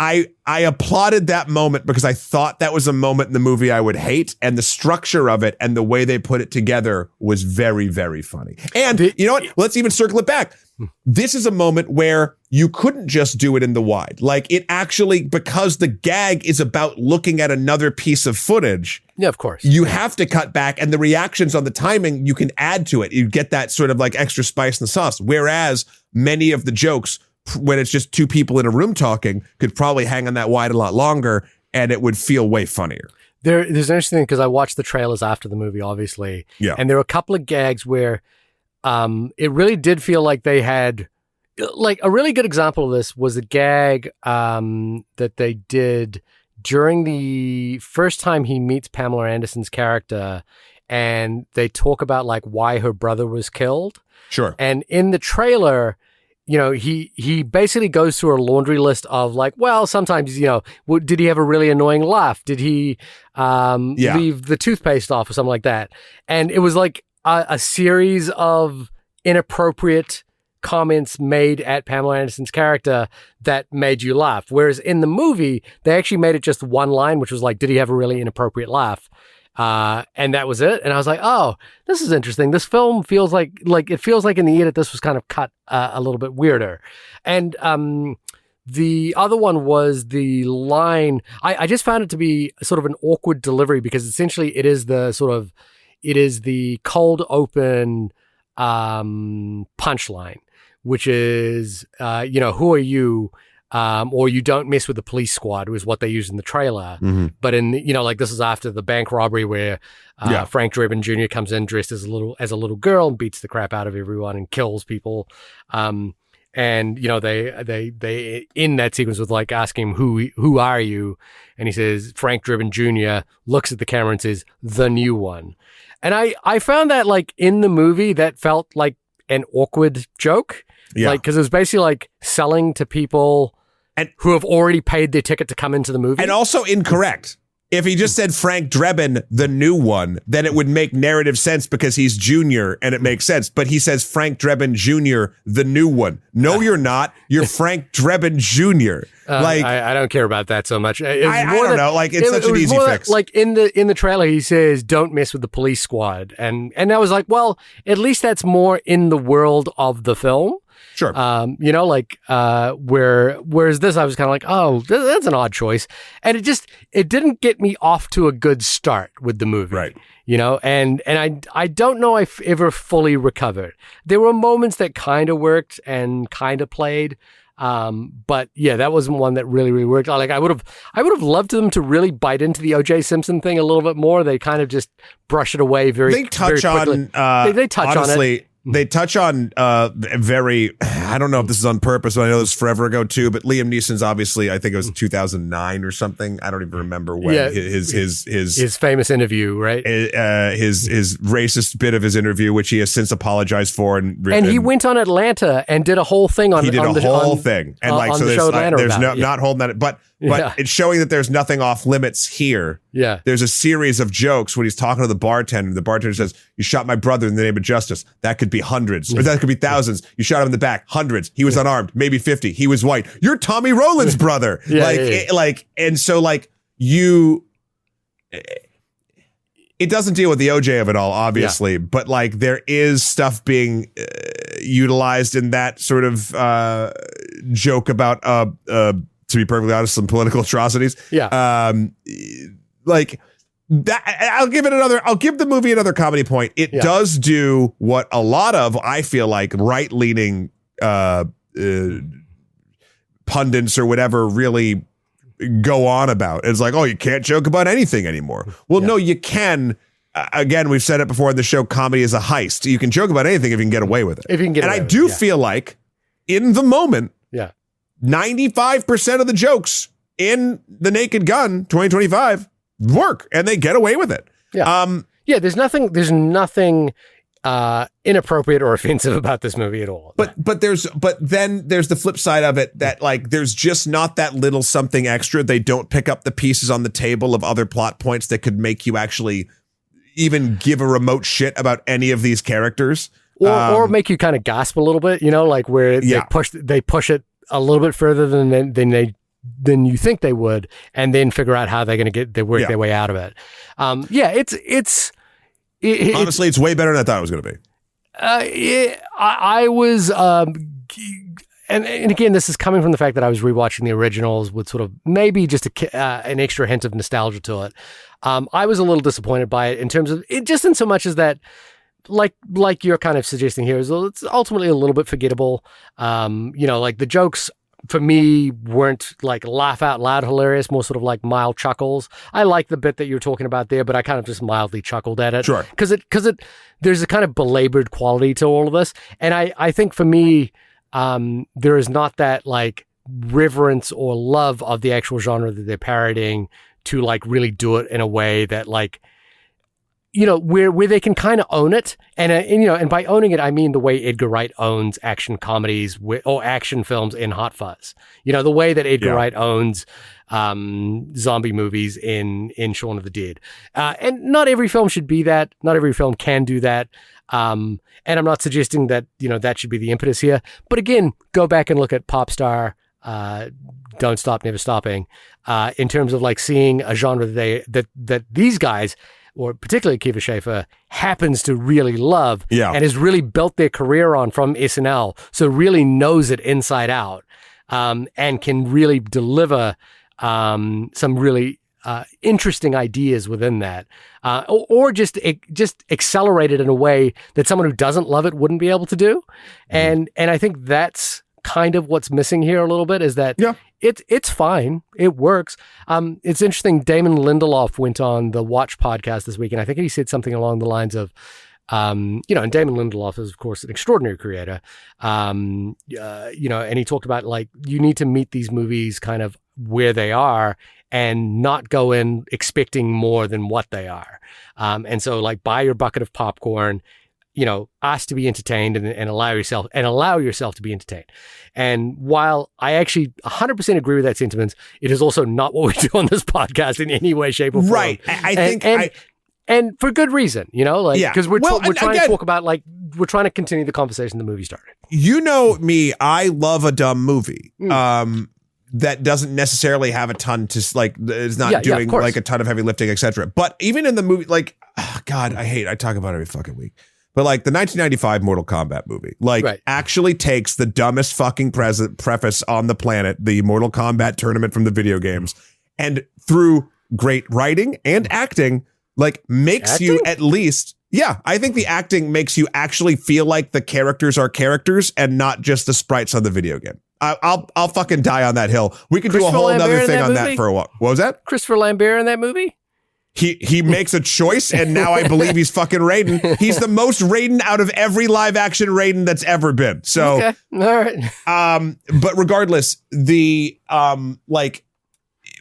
I applauded that moment because I thought that was a moment in the movie I would hate, and the structure of it and the way they put it together was very, very funny. And you know what? Let's even circle it back. This is a moment where you couldn't just do it in the wide. Like it actually, because the gag is about looking at another piece of footage. Yeah, of course. You have to cut back, and the reactions on the timing, you can add to it. You get that sort of like extra spice in the sauce. Whereas many of the jokes, when it's just two people in a room talking, could probably hang on that wide a lot longer and it would feel way funnier. There's an interesting thing because I watched the trailers after the movie, obviously. Yeah. And there were a couple of gags where it really did feel like they had, like a really good example of this was a gag that they did during the first time he meets Pamela Anderson's character, and they talk about like why her brother was killed. Sure. And in the trailer, you know, he basically goes through a laundry list of like, well, sometimes, you know, did he have a really annoying laugh? Did he leave the toothpaste off or something like that? And it was like a series of inappropriate comments made at Pamela Anderson's character that made you laugh. Whereas in the movie, they actually made it just one line, which was like, did he have a really inappropriate laugh? And that was it. And I was like, oh, this is interesting. This film feels like it feels like in the edit, this was kind of cut a little bit weirder. And the other one was the line. I just found it to be sort of an awkward delivery because essentially it is the cold open punchline, which is, you know, who are you? Or you don't mess with the police squad was what they used in the trailer. Mm-hmm. But in, you know, like this is after the bank robbery where Frank Drebin Jr. comes in dressed as a little girl and beats the crap out of everyone and kills people. And, you know, they in that sequence with like asking him, who are you? And he says, Frank Drebin Jr. looks at the camera and says, the new one. And I found that like in the movie that felt like an awkward joke. Yeah. Like, cause it was basically like selling to people who have already paid their ticket to come into the movie. And also incorrect. If he just said Frank Drebin, the new one, then it would make narrative sense because he's junior and it makes sense. But he says Frank Drebin Jr., the new one. No, you're not. You're Frank Drebin Jr. Like I don't care about that so much. I don't know. Like it's such an easy fix. Like in the trailer, he says, "Don't mess with the police squad," and I was like, well, at least that's more in the world of the film. Sure. You know, like whereas this, I was kind of like, oh, that's an odd choice, and it didn't get me off to a good start with the movie. Right. You know, and I don't know if ever fully recovered. There were moments that kind of worked and kind of played. But yeah, that wasn't one that really, really worked. Like I would have loved them to really bite into the O.J. Simpson thing a little bit more. They kind of just brush it away very quickly. They touch on it. They touch on very, I don't know if this is on purpose, but I know this was forever ago too, but Liam Neeson's obviously, I think it was 2009 or something. I don't even remember when his famous interview, right? His racist bit of his interview, which he has since apologized for. And he went on Atlanta and did a whole thing on He did a whole thing. And like, so there's not holding that, but it's showing that there's nothing off limits here. Yeah. There's a series of jokes when he's talking to the bartender. The bartender says, you shot my brother in the name of justice. That could be hundreds, or that could be thousands. You shot him in the back, hundreds. He was unarmed, maybe 50. He was white. You're Tommy Rowland's brother. And so like it doesn't deal with the OJ of it all, obviously, but like there is stuff being utilized in that sort of joke about to be perfectly honest, some political atrocities. Yeah. Like that, I'll give the movie another comedy point. It does do what a lot of, I feel like, right-leaning pundits or whatever really go on about. It's like, oh, you can't joke about anything anymore. Well, no, you can. Again, we've said it before in the show, comedy is a heist. You can joke about anything if you can get away with it. And I do feel like in the moment, 95% of the jokes in The Naked Gun 2025 work and they get away with it. Yeah. There's nothing inappropriate or offensive about this movie at all. But then there's the flip side of it that like there's just not that little something extra. They don't pick up the pieces on the table of other plot points that could make you actually even give a remote shit about any of these characters. Or make you kind of gasp a little bit, like where they push it a little bit further than you think they would, and then figure out how they're going to work their way out of it. Honestly, it's way better than I thought it was going to be. I was, and again, this is coming from the fact that I was rewatching the originals with sort of maybe just an extra hint of nostalgia to it. I was a little disappointed by it in terms of it, just in so much as that, like you're kind of suggesting here, is it's ultimately a little bit forgettable. Like the jokes for me weren't like laugh out loud hilarious, more sort of like mild chuckles. I like the bit that you're talking about there, but I kind of just mildly chuckled at it. Sure. Because there's a kind of belabored quality to all of this. And I think for me, there is not that like reverence or love of the actual genre that they're parodying to like really do it in a way that like, where they can kind of own it. And by owning it, I mean the way Edgar Wright owns action comedies or action films in Hot Fuzz. The way that Edgar Wright owns zombie movies in Shaun of the Dead. And not every film should be that. Not every film can do that. And I'm not suggesting that, that should be the impetus here. But again, go back and look at Popstar, Don't Stop, Never Stopping, in terms of like seeing a genre that these guys, or particularly Akiva Schaffer, happens to really love and has really built their career on from SNL. So really knows it inside out, and can really deliver some really interesting ideas within that, or just accelerate it in a way that someone who doesn't love it wouldn't be able to do. And I think that's kind of what's missing here a little bit, is that it's fine. It works. It's interesting. Damon Lindelof went on the Watch podcast this week, and I think he said something along the lines of, and Damon Lindelof is, of course, an extraordinary creator. And he talked about like, you need to meet these movies kind of where they are and not go in expecting more than what they are. And so like buy your bucket of popcorn, ask to be entertained and allow yourself to be entertained. And while I actually 100% agree with that sentiment, it is also not what we do on this podcast in any way, shape, or form. Right. And for good reason, because we're trying to talk about we're trying to continue the conversation the movie started. Me, I love a dumb movie. That doesn't necessarily have a ton to like, is not doing like a ton of heavy lifting, etc. But even in the movie, like, God, I talk about it every fucking week. But like the 1995 Mortal Kombat movie, actually takes the dumbest fucking preface on the planet, the Mortal Kombat tournament from the video games, and through great writing and acting, like makes you at least, I think the acting makes you actually feel like the characters are characters and not just the sprites on the video game. I'll fucking die on that hill. We could do a whole other thing on that for a while. What was that? Christopher Lambert in that movie? He makes a choice, and now I believe he's fucking Raiden. He's the most Raiden out of every live action Raiden that's ever been. So, okay. All right. But regardless, the like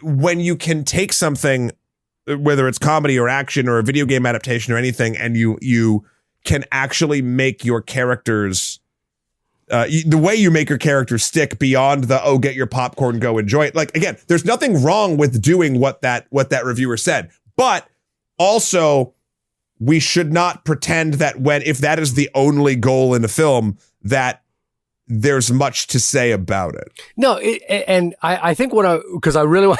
when you can take something, whether it's comedy or action or a video game adaptation or anything, and you can actually make your characters. The way you make your character stick beyond the get your popcorn, go enjoy it. Like again, there's nothing wrong with doing what that reviewer said. But also, we should not pretend that if that is the only goal in a film, that there's much to say about it. No, and I think because I really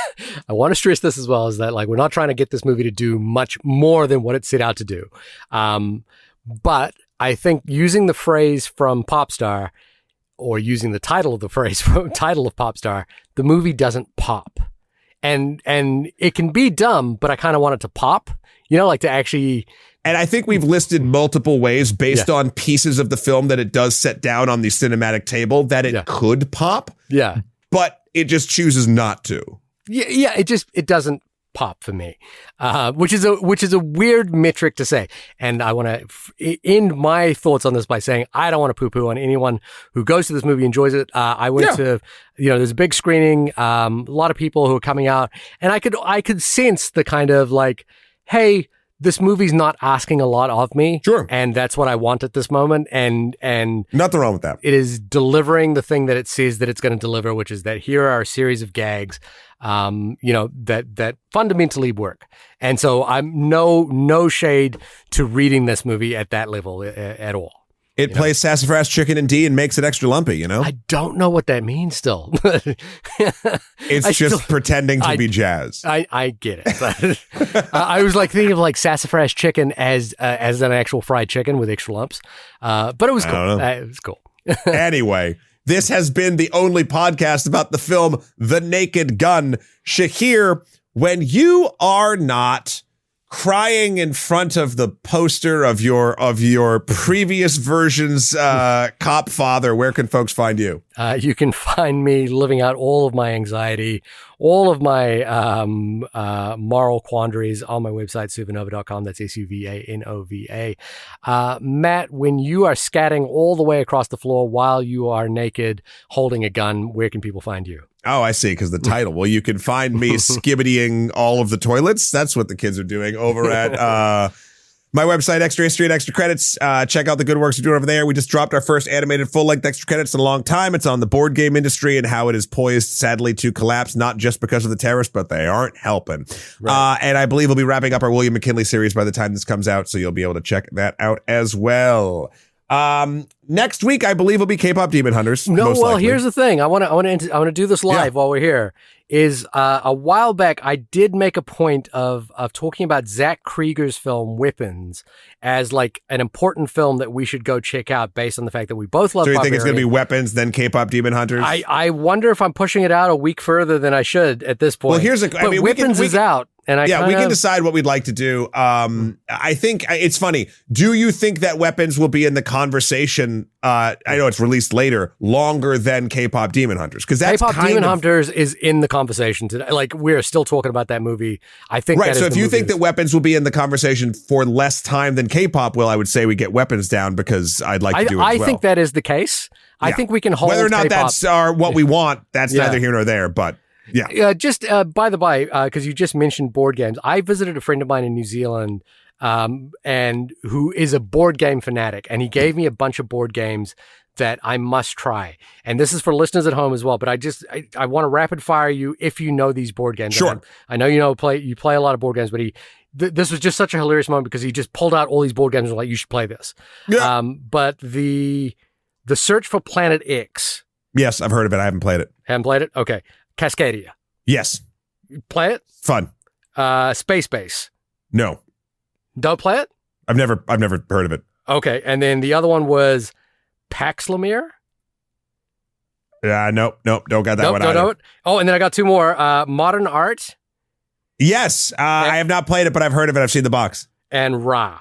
want to stress this as well, is that like we're not trying to get this movie to do much more than what it set out to do. But I think using the phrase from Popstar, or using the title of the phrase from title of Popstar, the movie doesn't pop. And it can be dumb, but I kind of want it to pop, like to actually. And I think we've listed multiple ways based on pieces of the film that it does set down on the cinematic table that it could pop. Yeah. But it just chooses not to. Yeah. It doesn't pop for me, which is a weird metric to say. And I want to end my thoughts on this by saying I don't want to poo-poo on anyone who goes to this movie, enjoys it. I went to, there's a big screening, a lot of people who are coming out, and I could sense the kind of like, hey, this movie's not asking a lot of me. Sure. And that's what I want at this moment. And nothing wrong with that. it is delivering the thing that it says that it's going to deliver, which is that here are a series of gags, that fundamentally work. And so I'm no shade to reading this movie at that level at all. It plays sassafras chicken and D and makes it extra lumpy, you know? I don't know what that means still. It's just pretending to be jazz. I get it. But I was like thinking of like sassafras chicken as an actual fried chicken with extra lumps. But it was cool. It was cool. Anyway, this has been the only podcast about the film The Naked Gun. Shahir, when you are not crying in front of the poster of your previous version's cop father, where can folks find you? You can find me living out all of my anxiety, all of my moral quandaries on my website, suvanova.com. That's SUVANOVA. Matt, when you are scatting all the way across the floor while you are naked holding a gun, where can people find you? Oh, I see, because the title. Well, you can find me skibbitying all of the toilets. That's what the kids are doing over at my website, Extra History and Extra Credits. Check out the good works we're doing over there. We just dropped our first animated full-length Extra Credits in a long time. It's on the board game industry and how it is poised, sadly, to collapse, not just because of the terrorists, but they aren't helping. Right. And I believe we'll be wrapping up our William McKinley series by the time this comes out, so you'll be able to check that out as well. Next week, I believe, will be K-pop Demon Hunters. No, most well, likely. here's the thing. I want to do this live while we're here. Is a while back, I did make a point of talking about Zach Krieger's film Weapons as like an important film that we should go check out based on the fact that we both love. So you think it's going to be Weapons, then K-pop Demon Hunters? I wonder if I'm pushing it out a week further than I should at this point. Well, here's Weapons is out. And we can decide what we'd like to do. I think it's funny. Do you think that Weapons will be in the conversation? I know it's released later, longer than K-pop Demon Hunters, because that's K-pop Demon Hunters is in the conversation today. Like we're still talking about that movie. I think right. So if you think that Weapons will be in the conversation for less time than K-pop will, I would say we get Weapons down because I'd like to do it. I think that is the case. I think we can hold whether or not K-pop. that's what we want. That's neither here nor there, but. Yeah. Just by the by, because you just mentioned board games, I visited a friend of mine in New Zealand, and who is a board game fanatic, and he gave me a bunch of board games that I must try. And this is for listeners at home as well. But I want to rapid fire you if you know these board games. Sure. I know you play a lot of board games, but this was just such a hilarious moment because he just pulled out all these board games and was like, you should play this. Yeah. But the Search for Planet X. Yes, I've heard of it. I haven't played it. Haven't played it? Okay. Cascadia. Yes. Play it? Fun. Space Base. No. Don't play it? I've never heard of it. Okay. And then the other one was Paxlamir. Nope. Don't got that one either. Oh, and then I got two more. Modern Art. Yes. I have not played it, but I've heard of it. I've seen the box. And Ra.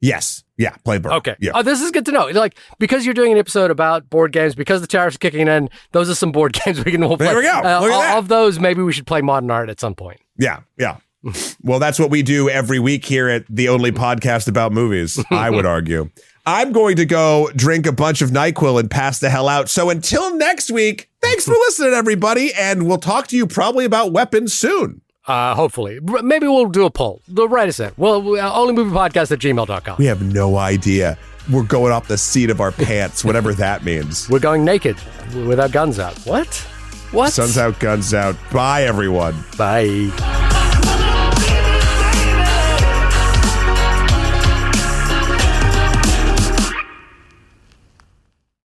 Yes. Yeah. Played board. Okay. Yeah. Oh, this is good to know. Like, because you're doing an episode about board games, because the tariffs are kicking in, those are some board games we can all play. There we go. Look at that. Of those, maybe we should play Modern Art at some point. Yeah. Yeah. Well, that's what we do every week here at the only podcast about movies, I would argue. I'm going to go drink a bunch of NyQuil and pass the hell out. So until next week, thanks for listening, everybody. And we'll talk to you probably about Weapons soon. Hopefully. Maybe we'll do a poll. Write us in. Well, onlymoviepodcast@gmail.com. We have no idea. We're going off the seat of our pants, whatever that means. We're going naked with our guns out. What? Sun's out, guns out. Bye, everyone. Bye.